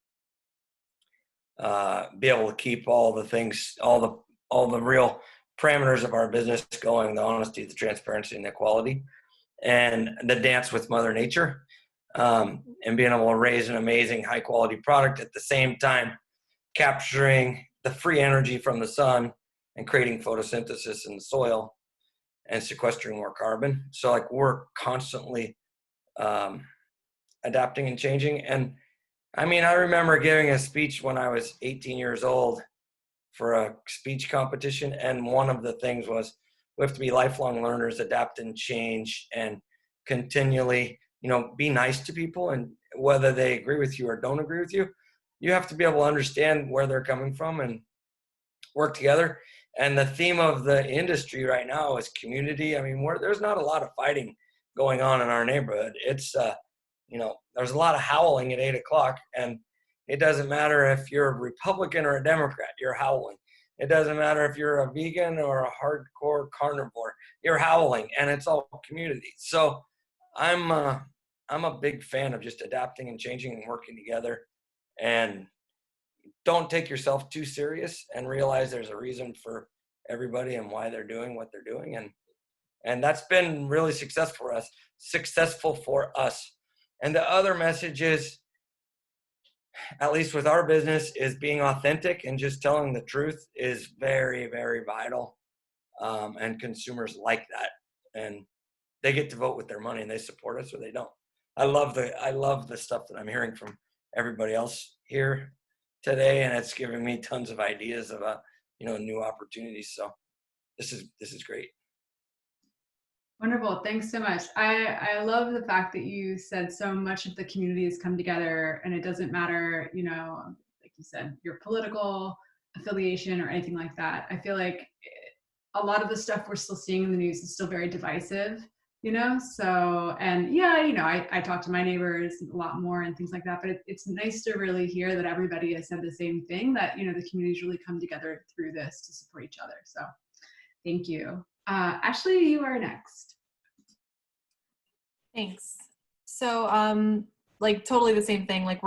be able to keep all the things, all the real parameters of our business going, the honesty, the transparency, and the quality, and the dance with Mother Nature, and being able to raise an amazing high quality product at the same time capturing the free energy from the sun and creating photosynthesis in the soil and sequestering more carbon. So like, we're constantly adapting and changing. And I mean, I remember giving a speech when I was 18 years old for a speech competition, and one of the things was we have to be lifelong learners, adapt and change, and continually, be nice to people, and whether they agree with you or don't agree with you, you have to be able to understand where they're coming from and work together. And the theme of the industry right now is community. I mean, there's not a lot of fighting going on in our neighborhood. It's there's a lot of howling at 8 o'clock, and it doesn't matter if you're a Republican or a Democrat, you're howling. It doesn't matter if you're a vegan or a hardcore carnivore, you're howling, and it's all community. So I'm a big fan of just adapting and changing and working together, and don't take yourself too serious, and realize there's a reason for everybody and why they're doing what they're doing. And that's been really successful for us. And the other message is, at least with our business, is being authentic and just telling the truth is very, very vital. And consumers like that, and they get to vote with their money, and they support us or they don't. I love the stuff that I'm hearing from everybody else here today, and it's giving me tons of ideas about new opportunities. So this is great. Wonderful. Thanks so much. I love the fact that you said so much of the community has come together, and it doesn't matter, like you said, your political affiliation or anything like that. I feel like a lot of the stuff we're still seeing in the news is still very divisive, So, and yeah, I talk to my neighbors a lot more and things like that, but it's nice to really hear that everybody has said the same thing, that, the community's really come together through this to support each other. So thank you. Ashley, you are next. Thanks. So, like totally the same thing. Like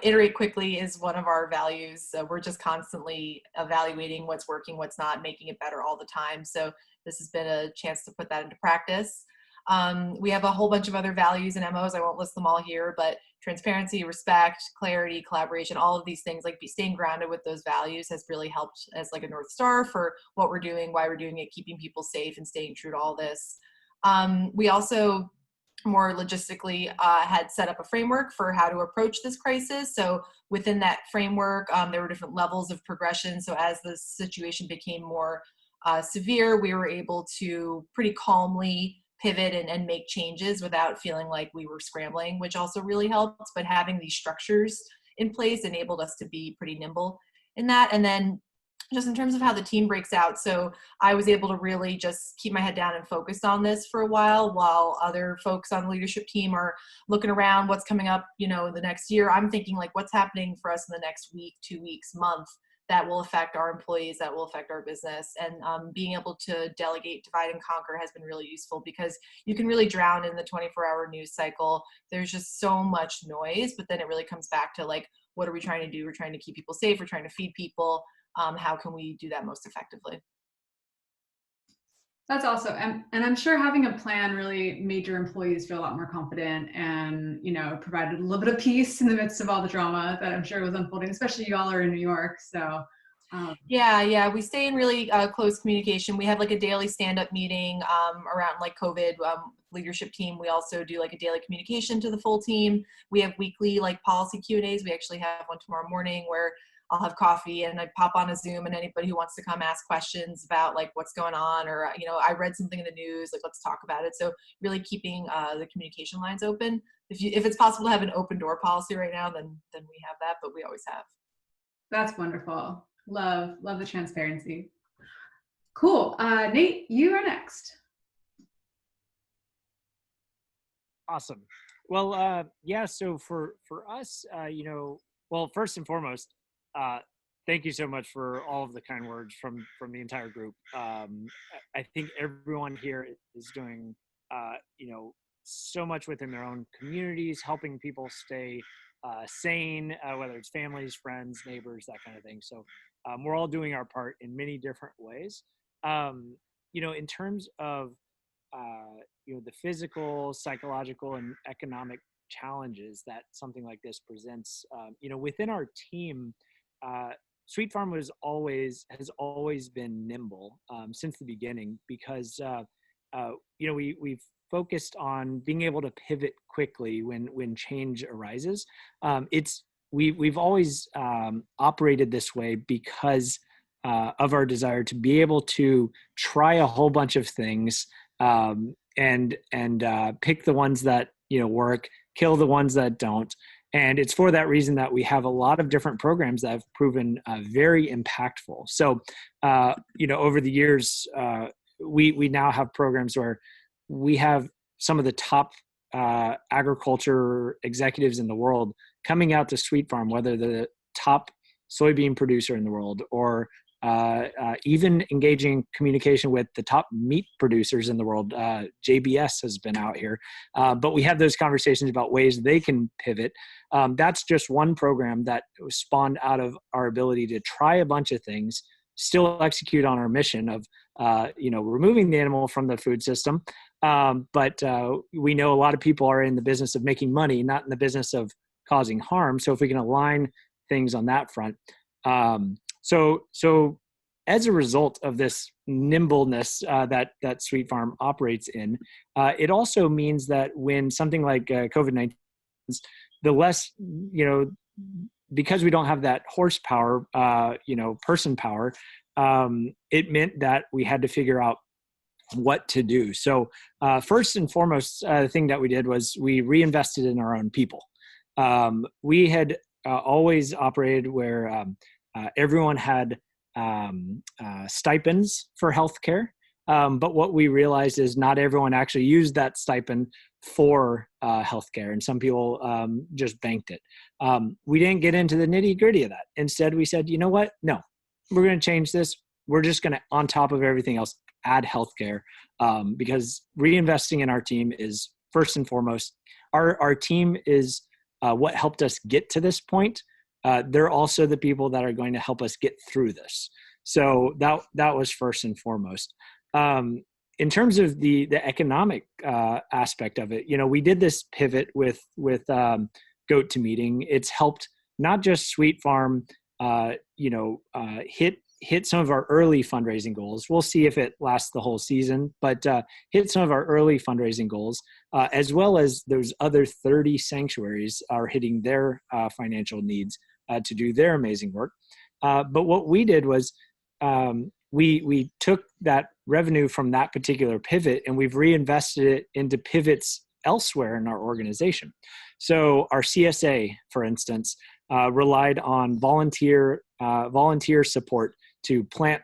iterate quickly is one of our values. So we're just constantly evaluating what's working, what's not, making it better all the time. So this has been a chance to put that into practice. We have a whole bunch of other values and MOs. I won't list them all here, but transparency, respect, clarity, collaboration, all of these things, like staying grounded with those values has really helped as like a North Star for what we're doing, why we're doing it, keeping people safe and staying true to all this. We also more logistically had set up a framework for how to approach this crisis. So within that framework, there were different levels of progression. So as the situation became more severe, we were able to pretty calmly pivot and make changes without feeling like we were scrambling, which also really helped. But having these structures in place enabled us to be pretty nimble in that. And then just in terms of how the team breaks out. So I was able to really just keep my head down and focus on this for a while other folks on the leadership team are looking around what's coming up, the next year. I'm thinking like what's happening for us in the next week, 2 weeks, month that will affect our employees, that will affect our business. And being able to delegate, divide, and conquer has been really useful because you can really drown in the 24-hour news cycle. There's just so much noise, but then it really comes back to like, what are we trying to do? We're trying to keep people safe. We're trying to feed people. How can we do that most effectively? That's awesome. And I'm sure having a plan really made your employees feel a lot more confident and, provided a little bit of peace in the midst of all the drama that I'm sure was unfolding, especially you all are in New York. So yeah, we stay in really close communication. We have like a daily stand-up meeting around like COVID leadership team. We also do like a daily communication to the full team. We have weekly like policy Q&As. We actually have one tomorrow morning where I'll have coffee and I pop on a Zoom, and anybody who wants to come ask questions about like what's going on, or, I read something in the news, like let's talk about it. So really keeping the communication lines open. If it's possible to have an open door policy right now, then we have that, but we always have. That's wonderful. Love the transparency. Cool. Nate, you are next. Awesome. Well, yeah, so for us, well, first and foremost, thank you so much for all of the kind words from the entire group. I think everyone here is doing, so much within their own communities, helping people stay sane, whether it's families, friends, neighbors, that kind of thing. So we're all doing our part in many different ways. In terms of, the physical, psychological, and economic challenges that something like this presents, within our team, Sweet Farm has always been nimble since the beginning because we've focused on being able to pivot quickly when change arises. It's we've always operated this way because of our desire to be able to try a whole bunch of things, and pick the ones that work, kill the ones that don't. And it's for that reason that we have a lot of different programs that have proven very impactful. So, over the years, we now have programs where we have some of the top agriculture executives in the world coming out to Sweet Farm, whether the top soybean producer in the world or even engaging communication with the top meat producers in the world. JBS has been out here, but we have those conversations about ways they can pivot. That's just one program that was spawned out of our ability to try a bunch of things, still execute on our mission of removing the animal from the food system. But we know a lot of people are in the business of making money, not in the business of causing harm. So if we can align things on that front. So as a result of this nimbleness that Sweet Farm operates in, it also means that when something like COVID-19, the less, because we don't have that horsepower, person power, it meant that we had to figure out what to do. So first and foremost, the thing that we did was we reinvested in our own people. We had always operated where everyone had stipends for healthcare. But what we realized is not everyone actually used that stipend for healthcare, and some people just banked it. We didn't get into the nitty gritty of that. Instead, we said, you know what? No, we're going to change this. We're just going to, on top of everything else, add healthcare, because reinvesting in our team is first and foremost. Our team is what helped us get to this point. They're also the people that are going to help us get through this. So that was first and foremost. In terms of the economic aspect of it, we did this pivot with Goat to Meeting. It's helped not just Sweet Farm, hit some of our early fundraising goals. We'll see if it lasts the whole season, but hit some of our early fundraising goals, as well as those other 30 sanctuaries are hitting their financial needs to do their amazing work. But what we did was we took that revenue from that particular pivot and we've reinvested it into pivots elsewhere in our organization. So our CSA, for instance, relied on volunteer support to plant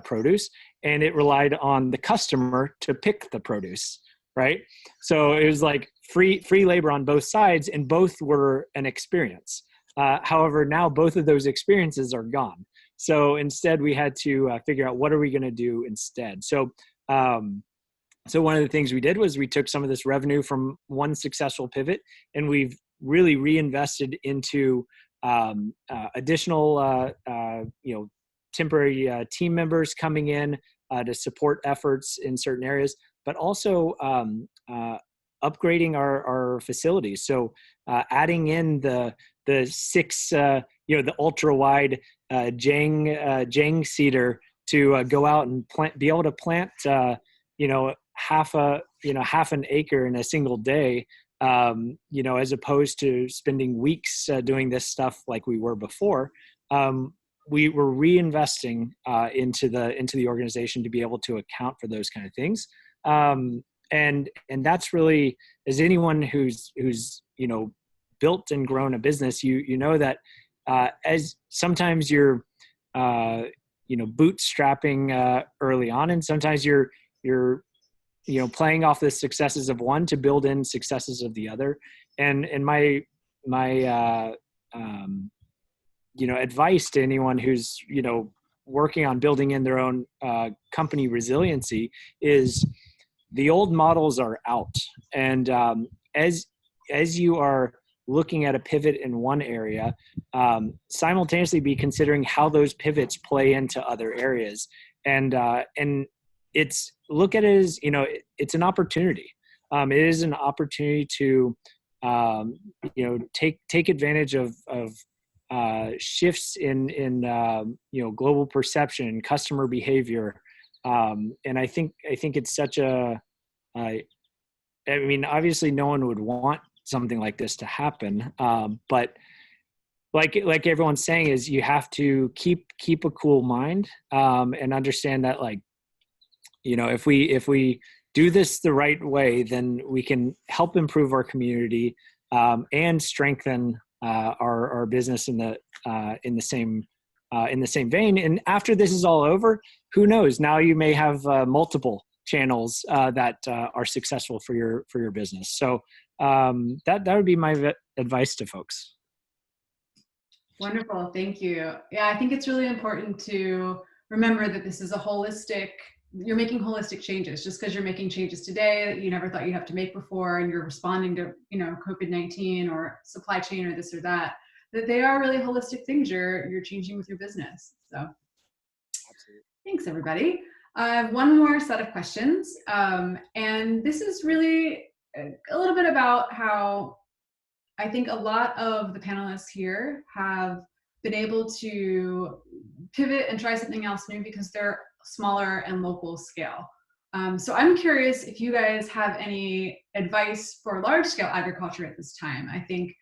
produce, and it relied on the customer to pick the produce, right? So it was like free labor on both sides, and both were an experience. However, now both of those experiences are gone. So instead, we had to figure out what are we going to do instead. So one of the things we did was we took some of this revenue from one successful pivot, and we've really reinvested into additional, temporary team members coming in to support efforts in certain areas, but also upgrading our facilities. So adding in the 6, the ultra wide Jang seeder to go out and be able to plant, half an acre in a single day. As opposed to spending weeks doing this stuff like we were before, we were reinvesting into the organization to be able to account for those kind of things. And that's really, as anyone who's built and grown a business, you know that as sometimes you're bootstrapping early on, and sometimes you're playing off the successes of one to build in successes of the other. And my advice to anyone who's, working on building in their own company resiliency is the old models are out. And as you are looking at a pivot in one area, simultaneously be considering how those pivots play into other areas. And look at it as, it's an opportunity. It is an opportunity to, take advantage of shifts in global perception, customer behavior. And I think it's such obviously no one would want something like this to happen. But like everyone's saying, is you have to keep a cool mind, and understand that, like, you know, if we do this the right way, then we can help improve our community, and strengthen our business in the same vein. And after this is all over, who knows? Now you may have multiple channels that are successful for your business. So that would be my advice to folks. Wonderful. Thank you. Yeah, I think it's really important to remember that this is a holistic, you're making holistic changes. Just because you're making changes today that you never thought you'd have to make before, and you're responding to, you know, COVID-19 or supply chain or this or that they are really holistic things you're changing with your business. So Absolutely. Thanks, everybody. I have one more set of questions. And this is really a little bit about how I think a lot of the panelists here have been able to pivot and try something else new because they're smaller and local scale. So I'm curious if you guys have any advice for large scale agriculture at this time. I think,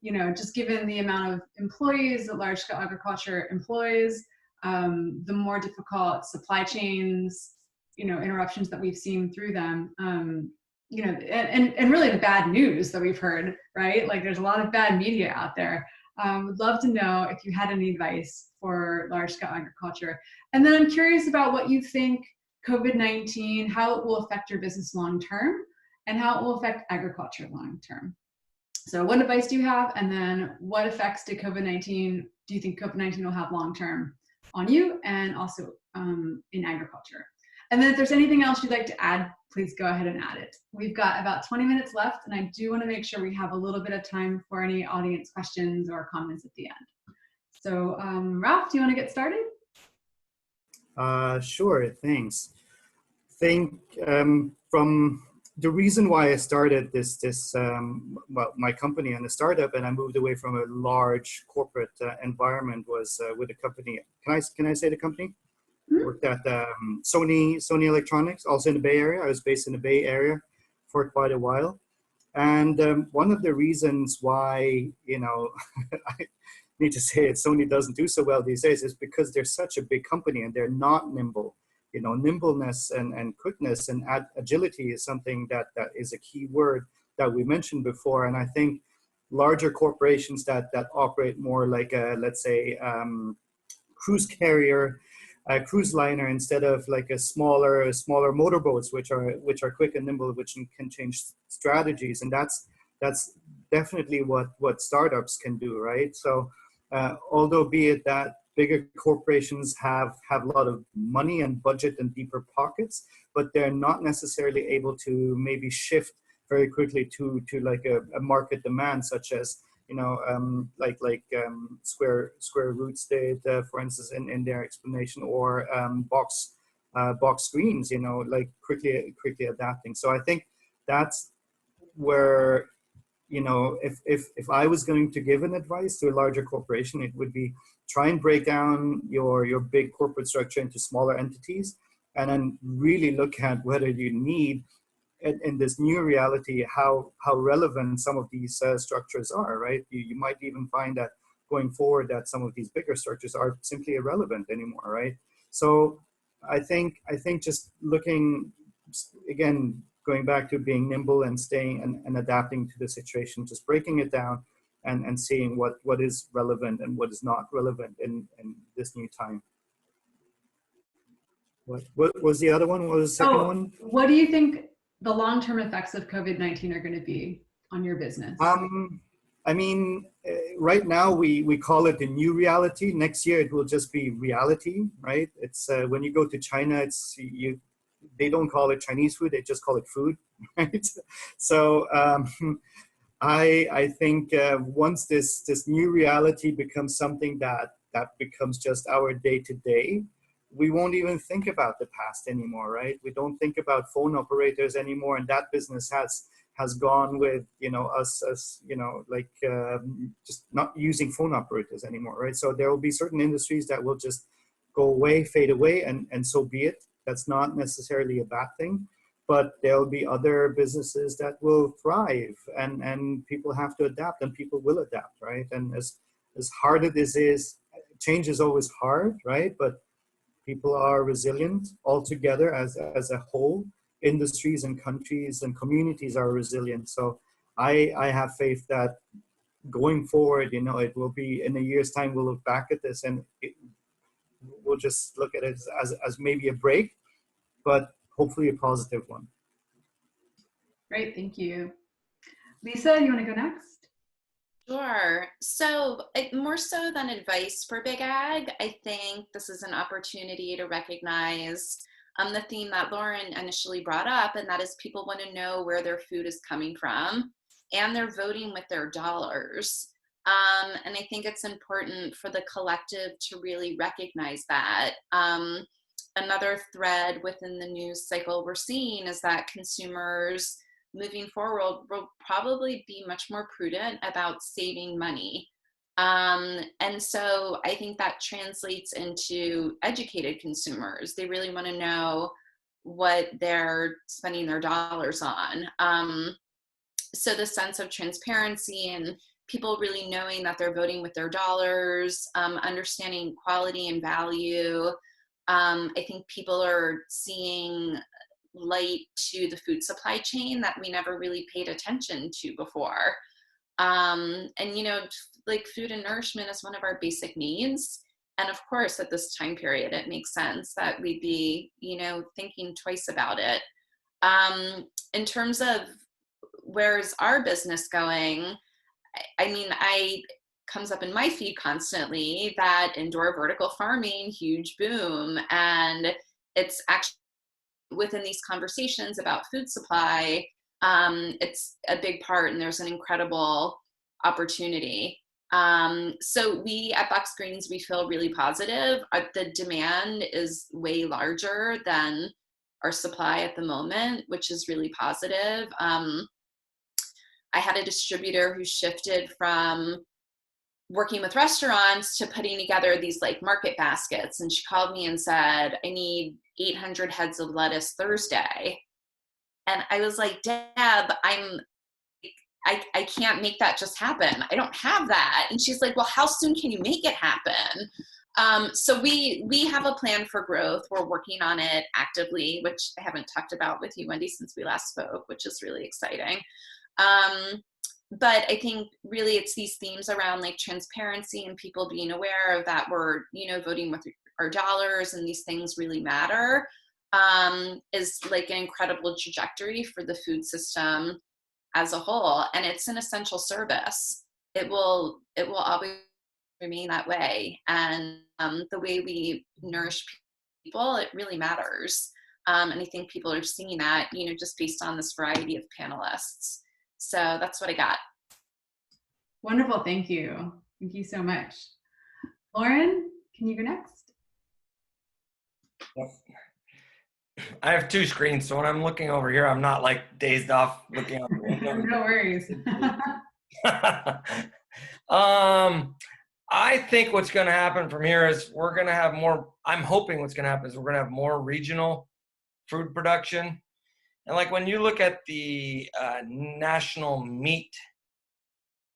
you know, just given the amount of employees that large scale agriculture employs, the more difficult supply chains, you know, interruptions that we've seen through them, you know, and really the bad news that we've heard, right? Like there's a lot of bad media out there. Would love to know if you had any advice for large scale agriculture. And then I'm curious about what you think COVID-19, how it will affect your business long term and how it will affect agriculture long term. So what advice do you have? And then what effects do you think COVID-19 will have long term on you and also in agriculture? And then if there's anything else you'd like to add, please go ahead and add it. We've got about 20 minutes left, and I do want to make sure we have a little bit of time for any audience questions or comments at the end. So Ralph, do you want to get started? Sure, thanks. Think from the reason why I started well, my company and a startup, and I moved away from a large corporate environment was with a company. Can I say the company? Worked at Sony Electronics, also in the Bay Area. I was based in the Bay Area for quite a while. And one of the reasons why, you know, I need to say it, Sony doesn't do so well these days is because they're such a big company and they're not nimble. You know, nimbleness and quickness and agility is something that is a key word that we mentioned before. And I think larger corporations that operate more like a, let's say, cruise carrier, cruise liner instead of like a smaller motorboats, which are quick and nimble, which can change strategies, and that's definitely what startups can do, right? So although be it that bigger corporations have a lot of money and budget and deeper pockets, but they're not necessarily able to maybe shift very quickly to like a market demand, such as, you know, like Square Roots did, for instance, in their explanation, or box screens, you know, like quickly adapting. So I think that's where, you know, if I was going to give an advice to a larger corporation, it would be try and break down your big corporate structure into smaller entities, and then really look at whether you need, in this new reality, how relevant some of these structures are, right? You might even find that going forward that some of these bigger structures are simply irrelevant anymore, right? So I think just looking, again, going back to being nimble and staying and adapting to the situation, just breaking it down and seeing what is relevant and what is not relevant in this new time. What was the other one? What was the second one? What do you think the long-term effects of COVID-19 are going to be on your business? I mean, right now we call it the new reality. Next year it will just be reality, right? It's when you go to China, they don't call it Chinese food; they just call it food, right? So I think once this new reality becomes something that becomes just our day to day, we won't even think about the past anymore, right? We don't think about phone operators anymore, and that business has gone with, you know, us you know, like just not using phone operators anymore, right? So there will be certain industries that will just go away, fade away, and so be it. That's not necessarily a bad thing, but there'll be other businesses that will thrive, and people have to adapt, and people will adapt, right? And as hard as this is, change is always hard, right? But people are resilient altogether as a whole. Industries and countries and communities are resilient. So I have faith that going forward, it will be in a year's time, we'll look back at this and we'll just look at it as maybe a break, but hopefully a positive one. Great, thank you. Lisa, you want to go next? Sure. So more so than advice for Big Ag, I think this is an opportunity to recognize the theme that Lauren initially brought up, and that is people want to know where their food is coming from, and they're voting with their dollars. And I think it's important for the collective to really recognize that. Another thread within the news cycle we're seeing is that consumers moving forward will probably be much more prudent about saving money. And so I think that translates into educated consumers. They really want to know what they're spending their dollars on. So the sense of transparency and people really knowing that they're voting with their dollars, understanding quality and value. I think people are seeing light to the food supply chain that we never really paid attention to before. And, like food and nourishment is one of our basic needs. And of course, at this time period, it makes sense that we'd be, thinking twice about it. In terms of where's our business going, I comes up in my feed constantly that indoor vertical farming, huge boom. And it's actually within these conversations about food supply, it's a big part, and there's an incredible opportunity. So we at Box Greens, we feel really positive. The demand is way larger than our supply at the moment, which is really positive. I had a distributor who shifted from working with restaurants to putting together these like market baskets. And she called me and said, I need 800 heads of lettuce Thursday. And I was like, Deb, I can't make that just happen. I don't have that. And she's like, well, how soon can you make it happen? So we have a plan for growth. We're working on it actively, which I haven't talked about with you, Wendy, since we last spoke, which is really exciting. But I think really it's these themes around like transparency and people being aware of that we're, voting with our dollars and these things really matter, is like an incredible trajectory for the food system as a whole. And it's an essential service. It will always remain that way. And the way we nourish people, it really matters. And I think people are seeing that, just based on this variety of panelists. So that's what I got. Wonderful, thank you. Thank you so much. Lauren, can you go next? Yep. I have two screens, so when I'm looking over here, I'm not like dazed off looking out the window. No worries. I think what's going to happen from here is we're going to have more, I'm hoping what's going to happen is we're going to have more regional food production. And like when you look at the national meat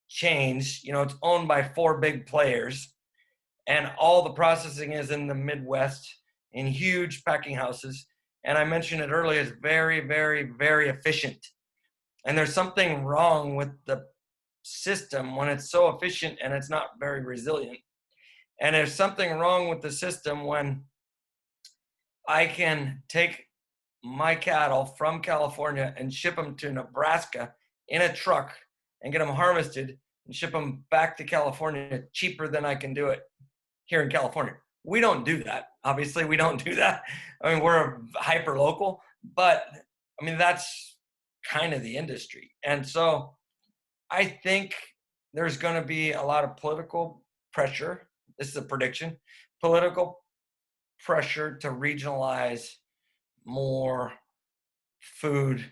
chains, it's owned by 4 big players, and all the processing is in the Midwest in huge packing houses. And I mentioned it earlier, it's very, very, very efficient. And there's something wrong with the system when it's so efficient and it's not very resilient. And there's something wrong with the system when I can take my cattle from California and ship them to Nebraska in a truck and get them harvested and ship them back to California cheaper than I can do it here in California. We don't do that. Obviously, we don't do that. I mean, we're hyper local, but I mean, that's kind of the industry. And so I think there's going to be a lot of political pressure. This is a prediction, political pressure to regionalize more food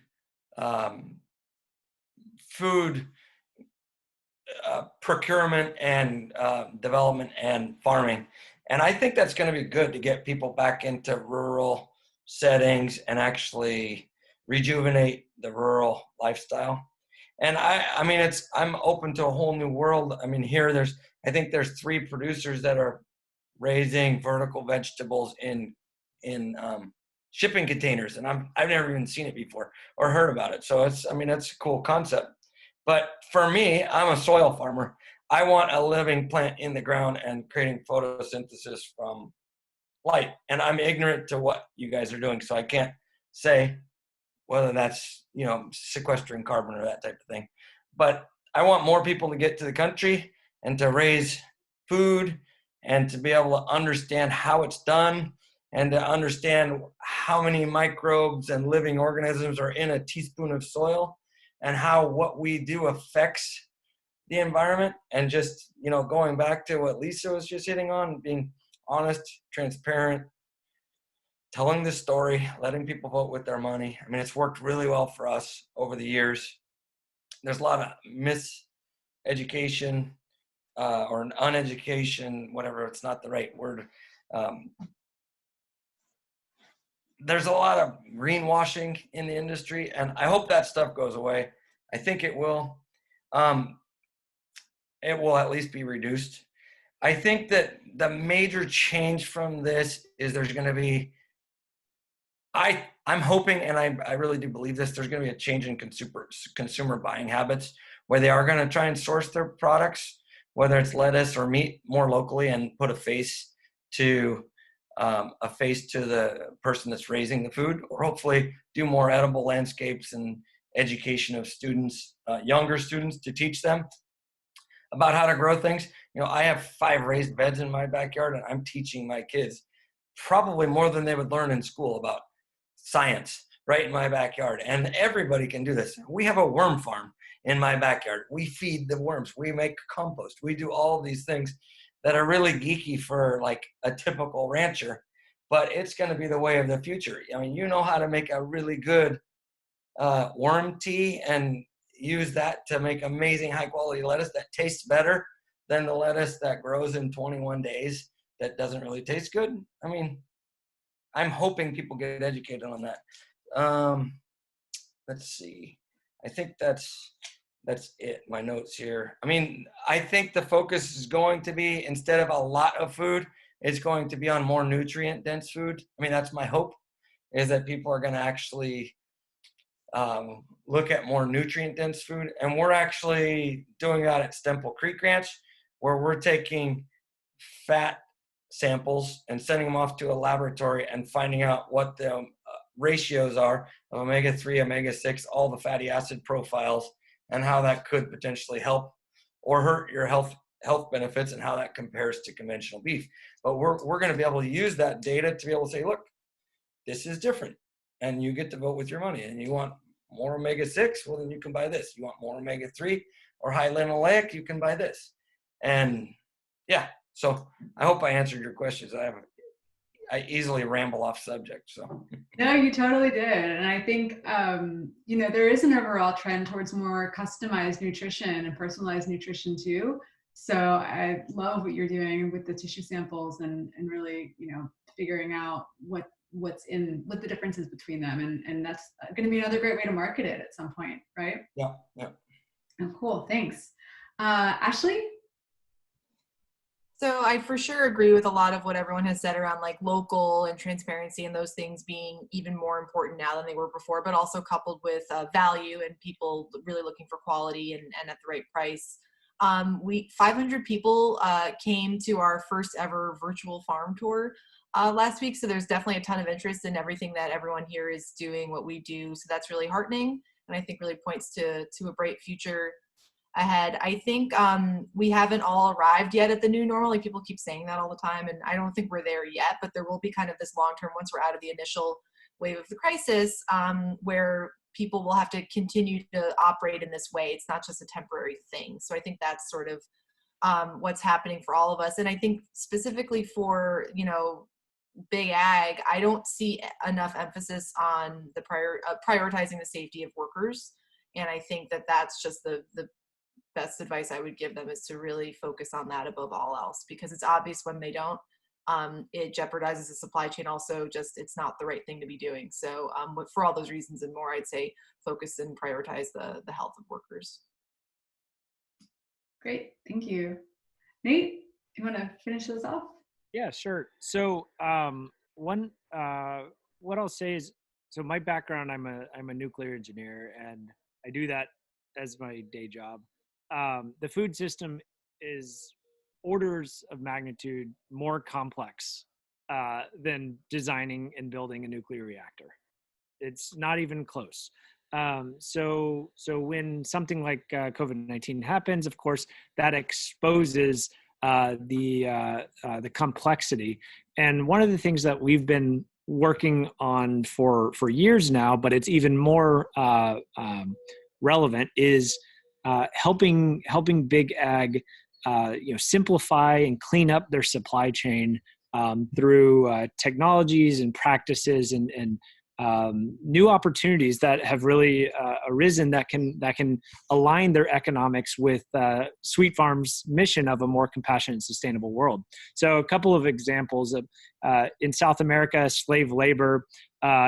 procurement and development and farming. And I think that's going to be good to get people back into rural settings and actually rejuvenate the rural lifestyle. And I mean, I'm open to a whole new world. I mean, I think there's 3 producers that are raising vertical vegetables in shipping containers, and I've never even seen it before or heard about it. So that's a cool concept. But for me, I'm a soil farmer. I want a living plant in the ground and creating photosynthesis from light. And I'm ignorant to what you guys are doing, so I can't say whether that's, sequestering carbon or that type of thing. But I want more people to get to the country and to raise food and to be able to understand how it's done and to understand how many microbes and living organisms are in a teaspoon of soil and how what we do affects the environment. And just, going back to what Lisa was just hitting on, being honest, transparent, telling the story, letting people vote with their money. I mean, it's worked really well for us over the years. There's a lot of miseducation or an uneducation, whatever, it's not the right word. There's a lot of greenwashing in the industry, and I hope that stuff goes away. I think it will. It will at least be reduced. I think that the major change from this is there's going to be, I'm hoping, and I really do believe this, there's going to be a change in consumer buying habits where they are going to try and source their products, whether it's lettuce or meat, more locally and put a face to the person that's raising the food, or hopefully do more edible landscapes and education of students, younger students, to teach them about how to grow things. I have 5 raised beds in my backyard, and I'm teaching my kids probably more than they would learn in school about science right in my backyard. And everybody can do this. We have a worm farm in my backyard. We feed the worms. We make compost. We do all of these things that are really geeky for like a typical rancher, but it's going to be the way of the future. I mean, how to make a really good worm tea and use that to make amazing high quality lettuce that tastes better than the lettuce that grows in 21 days that doesn't really taste good. I mean, I'm hoping people get educated on that. Let's see. I think that's it. My notes here. I mean, I think the focus is going to be, instead of a lot of food, it's going to be on more nutrient dense food. I mean, that's my hope, is that people are going to actually look at more nutrient dense food. And we're actually doing that at Stemple Creek Ranch, where we're taking fat samples and sending them off to a laboratory and finding out what the ratios are of omega-3, omega-6, all the fatty acid profiles, and how that could potentially help or hurt your health benefits, and how that compares to conventional beef. But we're going to be able to use that data to be able to say, look, this is different, and you get to vote with your money. And you want more omega-6, well, then you can buy this. You want more omega-3 or high linoleic, you can buy this. And yeah, so I hope I answered your questions. I easily ramble off subject, so. No, you totally did. And I think, there is an overall trend towards more customized nutrition and personalized nutrition too. So I love what you're doing with the tissue samples and really, figuring out what the differences between them. And that's going to be another great way to market it at some point, right? Yeah. Oh, cool. Thanks. Ashley? So I for sure agree with a lot of what everyone has said around like local and transparency and those things being even more important now than they were before, but also coupled with value and people really looking for quality and at the right price. 500 people came to our first ever virtual farm tour last week. So there's definitely a ton of interest in everything that everyone here is doing, what we do. So that's really heartening. And I think really points to a bright future ahead. I think we haven't all arrived yet at the new normal. Like people keep saying that all the time, and I don't think we're there yet, but there will be kind of this long term, once we're out of the initial wave of the crisis, where people will have to continue to operate in this way. It's not just a temporary thing. So I think that's sort of what's happening for all of us. And I think specifically for, big ag, I don't see enough emphasis on the prioritizing the safety of workers. And I think that that's just the best advice I would give them, is to really focus on that above all else, because it's obvious when they don't. it jeopardizes the supply chain. Also, just it's not the right thing to be doing. So, but for all those reasons and more, I'd say focus and prioritize the health of workers. Great, thank you. Nate, you want to finish this off? Yeah, sure. So what I'll say is, so my background, I'm a nuclear engineer, and I do that as my day job. The food system is orders of magnitude more complex than designing and building a nuclear reactor. It's not even close. So when something like COVID-19 happens, of course, that exposes the complexity. And one of the things that we've been working on for years now, but it's even more relevant, is helping big ag simplify and clean up their supply chain through technologies and practices and new opportunities that have really arisen that can align their economics with Sweet Farm's mission of a more compassionate and sustainable world. So a couple of examples of in South America, slave labor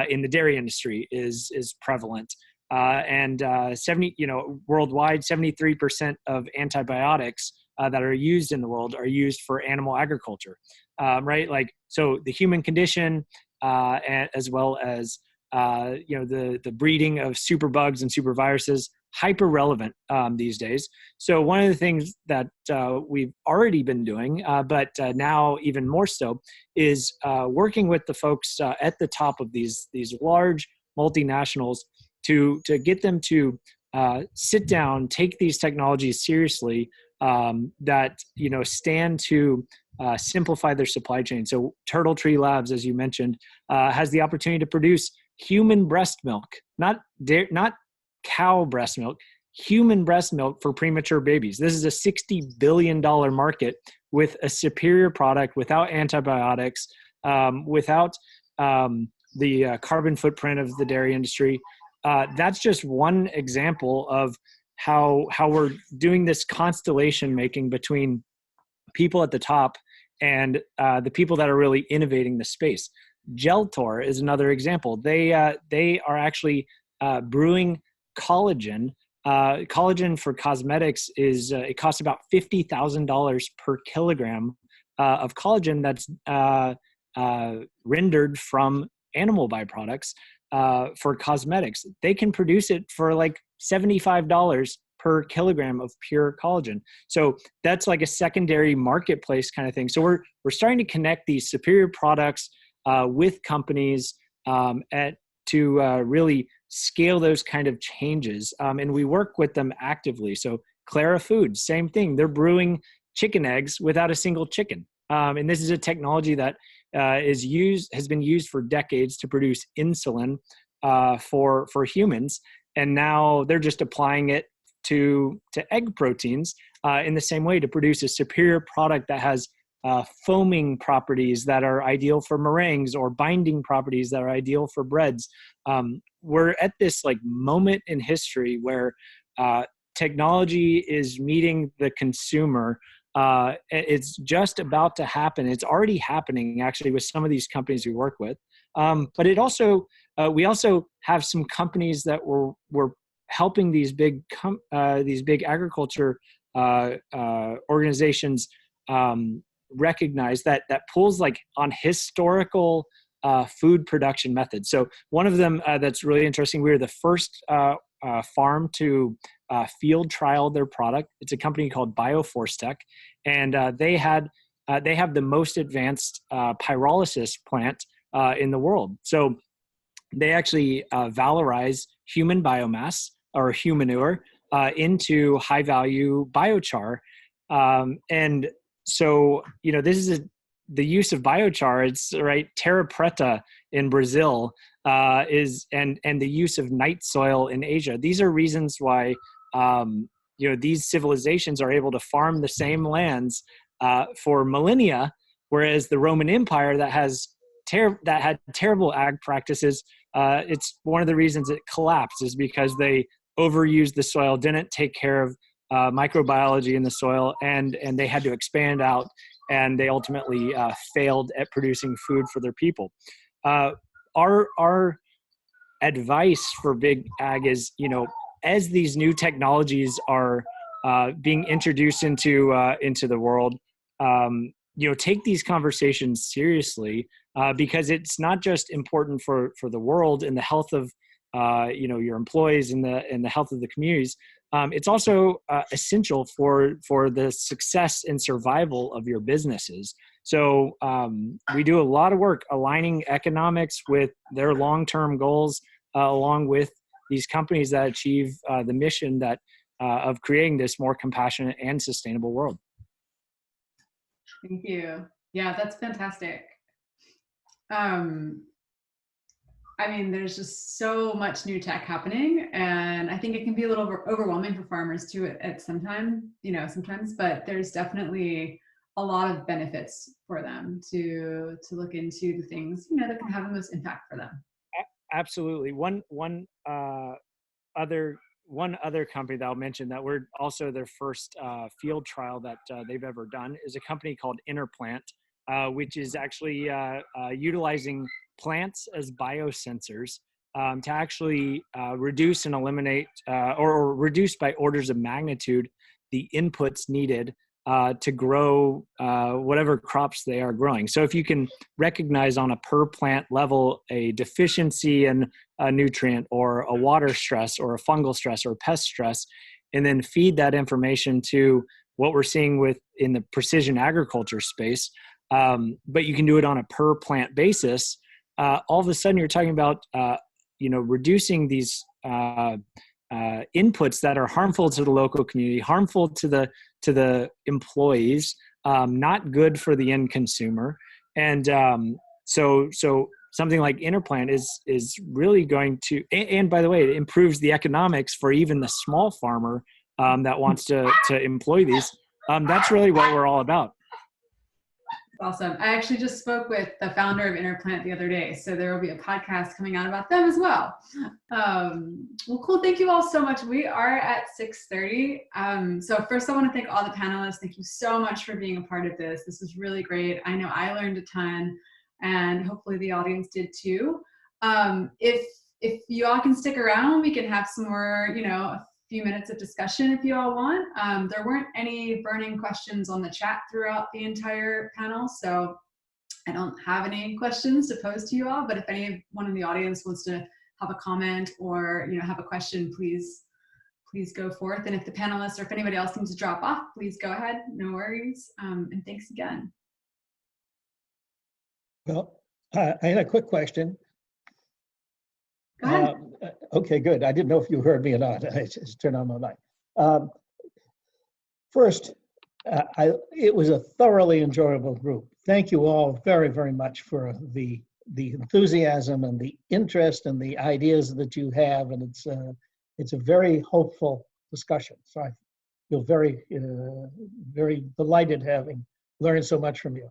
in the dairy industry is prevalent. And worldwide, 73% of antibiotics that are used in the world are used for animal agriculture, right? Like, so the human condition, as well as the breeding of superbugs and superviruses, hyper relevant these days. So one of the things that we've already been doing, but now even more so, is working with the folks at the top of these large multinationals to get them to sit down, take these technologies seriously, that stand to simplify their supply chain. So Turtle Tree Labs, as you mentioned, has the opportunity to produce human breast milk, not cow breast milk, human breast milk for premature babies. This is a $60 billion market with a superior product, without antibiotics, without the carbon footprint of the dairy industry. That's just one example of how we're doing this constellation making between people at the top and the people that are really innovating the space. Geltor is another example. They are actually brewing collagen. Collagen for cosmetics it costs about $50,000 per kilogram of collagen that's rendered from animal byproducts for cosmetics. They can produce it for like $75 per kilogram of pure collagen. So that's like a secondary marketplace kind of thing. So we're starting to connect these superior products with companies to really scale those kind of changes. And we work with them actively. So Clara Foods, same thing. They're brewing chicken eggs without a single chicken. And this is a technology that has been used for decades to produce insulin for humans. And now they're just applying it to egg proteins in the same way to produce a superior product that has foaming properties that are ideal for meringues, or binding properties that are ideal for breads. We're at this like moment in history where technology is meeting the consumer. It's just about to happen. It's already happening actually with some of these companies we work with. But it also, we also have some companies that we're helping these big agriculture organizations recognize that pulls like on historical food production methods. So one of them that's really interesting, we were the first farm to field trial their product. It's a company called Bioforce Tech, and they have the most advanced pyrolysis plant in the world. So they actually valorize human biomass or humanure into high value biochar. And so, this is the use of biochar. It's right. Terra preta in Brazil and the use of night soil in Asia. These are reasons why, these civilizations are able to farm the same lands for millennia, whereas the Roman Empire that had terrible ag practices, it's one of the reasons it collapsed is because they overused the soil, didn't take care of microbiology in the soil, and they had to expand out and they ultimately failed at producing food for their people. Our advice for big ag is, as these new technologies are being introduced into the world, take these conversations seriously, because it's not just important for the world and the health of your employees and the health of the communities. It's also essential for the success and survival of your businesses. So we do a lot of work aligning economics with their long-term goals, along with these companies that achieve the mission that of creating this more compassionate and sustainable world. Thank you. Yeah, that's fantastic. There's just so much new tech happening, and I think it can be a little overwhelming for farmers too at sometimes, but there's definitely a lot of benefits for them to look into the things, that can have the most impact for them. Absolutely. One other company that I'll mention that we're also their first field trial that they've ever done is a company called Interplant, which is actually utilizing plants as biosensors to actually reduce and eliminate or reduce by orders of magnitude the inputs needed to grow whatever crops they are growing. So if you can recognize on a per plant level a deficiency in a nutrient or a water stress or a fungal stress or a pest stress, and then feed that information to what we're seeing in the precision agriculture space, but you can do it on a per plant basis, all of a sudden you're talking about reducing these inputs that are harmful to the local community, harmful to the employees, not good for the end consumer. And so something like Interplant is really going to, and by the way, it improves the economics for even the small farmer that wants to employ these. That's really what we're all about. Awesome. I actually just spoke with the founder of Interplant the other day, so there will be a podcast coming out about them as well. Well, cool. Thank you all so much. We are at 6:30. So first I want to thank all the panelists. Thank you so much for being a part of this. This is really great. I know I learned a ton, and hopefully the audience did too. If you all can stick around, we can have some more, a few minutes of discussion if you all want. There weren't any burning questions on the chat throughout the entire panel, so I don't have any questions to pose to you all, but if anyone in the audience wants to have a comment or have a question, please go forth. And if the panelists or if anybody else needs to drop off, please go ahead, no worries. And thanks again. Well, I had a quick question. Go ahead. Okay, good. I didn't know if you heard me or not. I just turned on my mic. First, it was a thoroughly enjoyable group. Thank you all very, very much for the enthusiasm and the interest and the ideas that you have, and it's a very hopeful discussion. So I feel very, very delighted having learned so much from you.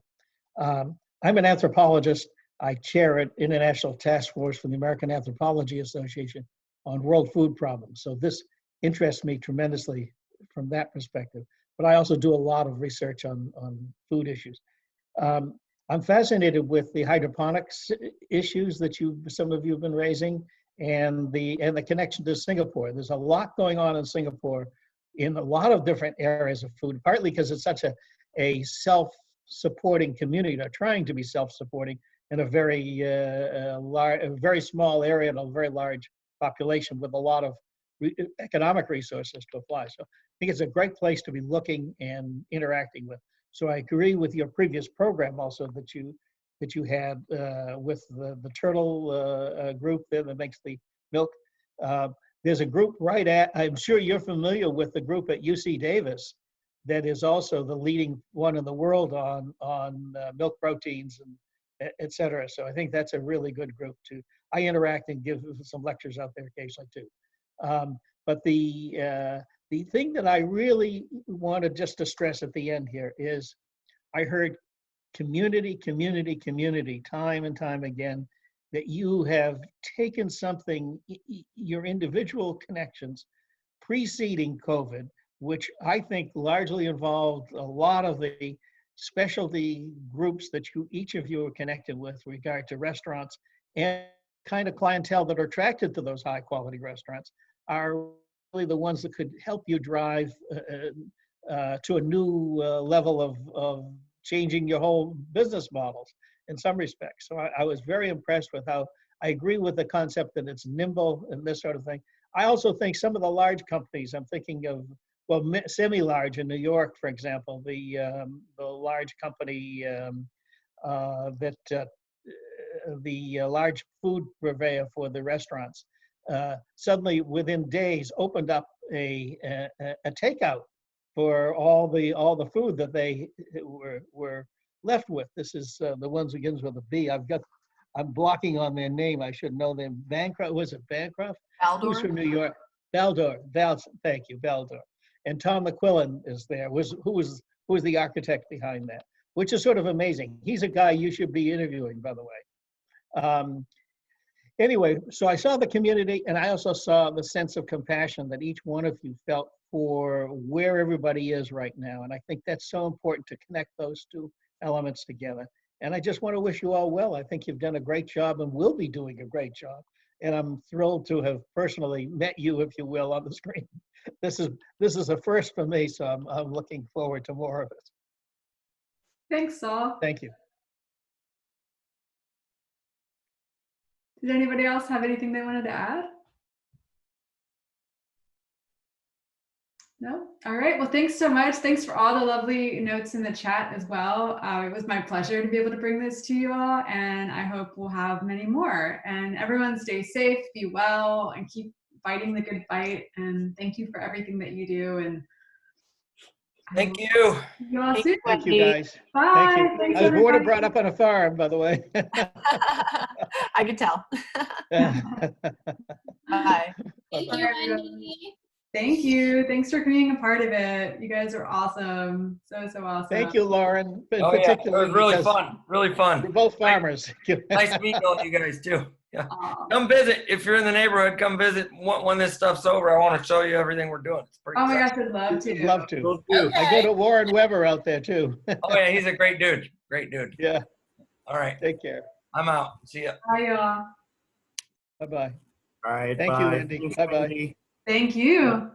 I'm an anthropologist. I chair an international task force for the American Anthropology Association on world food problems. So this interests me tremendously from that perspective. But I also do a lot of research on food issues. I'm fascinated with the hydroponics issues that some of you have been raising, and the connection to Singapore. There's a lot going on in Singapore in a lot of different areas of food, partly because it's such a self-supporting community, or trying to be self-supporting, in a very very small area and a very large population with a lot of economic resources to apply. So I think it's a great place to be looking and interacting with. So I agree with your previous program also that you had with the turtle group there that makes the milk. There's a group I'm sure you're familiar with the group at UC Davis that is also the leading one in the world on milk proteins and et cetera. So I think that's a really good group too. I interact and give some lectures out there occasionally too. But the thing that I really wanted just to stress at the end here is I heard community, community, community time and time again, that you have taken something, your individual connections preceding COVID, which I think largely involved a lot of the specialty groups that each of you are connected with regard to restaurants and kind of clientele that are attracted to those high quality restaurants are really the ones that could help you drive to a new level of changing your whole business models in some respects. So I was very impressed with how I agree with the concept that it's nimble and this sort of thing. I also think some of the large companies, I'm thinking of, well, semi-large in New York, for example, the large company the large food purveyor for the restaurants, suddenly within days opened up a takeout for all the food that they were left with. This is the ones that begins with a B. I'm blocking on their name. I should know them. Bancroft, was it Bancroft? Who's from New York? Baldor. Thank you, Baldor. And Tom McQuillan is there. Who was the architect behind that? Which is sort of amazing. He's a guy you should be interviewing, by the way. Anyway, so I saw the community, and I also saw the sense of compassion that each one of you felt for where everybody is right now. And I think that's so important to connect those two elements together. And I just want to wish you all well. I think you've done a great job and will be doing a great job. And I'm thrilled to have personally met you, if you will, on the screen. This is a first for me, so I'm looking forward to more of it. Thanks, Saul. Thank you. Did anybody else have anything they wanted to add? No? All right. Well, thanks so much. Thanks for all the lovely notes in the chat as well. It was my pleasure to be able to bring this to you all, and I hope we'll have many more. And everyone stay safe, be well, and keep fighting the good fight. And thank you for everything that you do. And Thank you. see you all soon. Thank you, guys. Bye. Thank you. Thanks, I was born and everybody. brought up on a farm, by the way. I could tell. Bye. Thank Bye, you, everyone. Wendy. Thank you. Thanks for being a part of it. You guys are awesome. So awesome. Thank you, Lauren, in Oh, yeah. It particular. was really because fun. Really fun. We're both farmers. Nice meeting all you guys, too. Yeah. Aw. Come visit. If you're in the neighborhood, come visit when this stuff's over. I want to show you everything we're doing. It's pretty Oh my exciting. gosh, I'd love to. Love to. Will do. I go to Warren Weber out there too. Oh, yeah. He's a great dude. Great dude. Yeah. All right. Take care. I'm out. See ya. Bye, y'all. Bye-bye. All right. Thank you, bye. Wendy. Thanks, Bye-bye. Wendy. Thank you.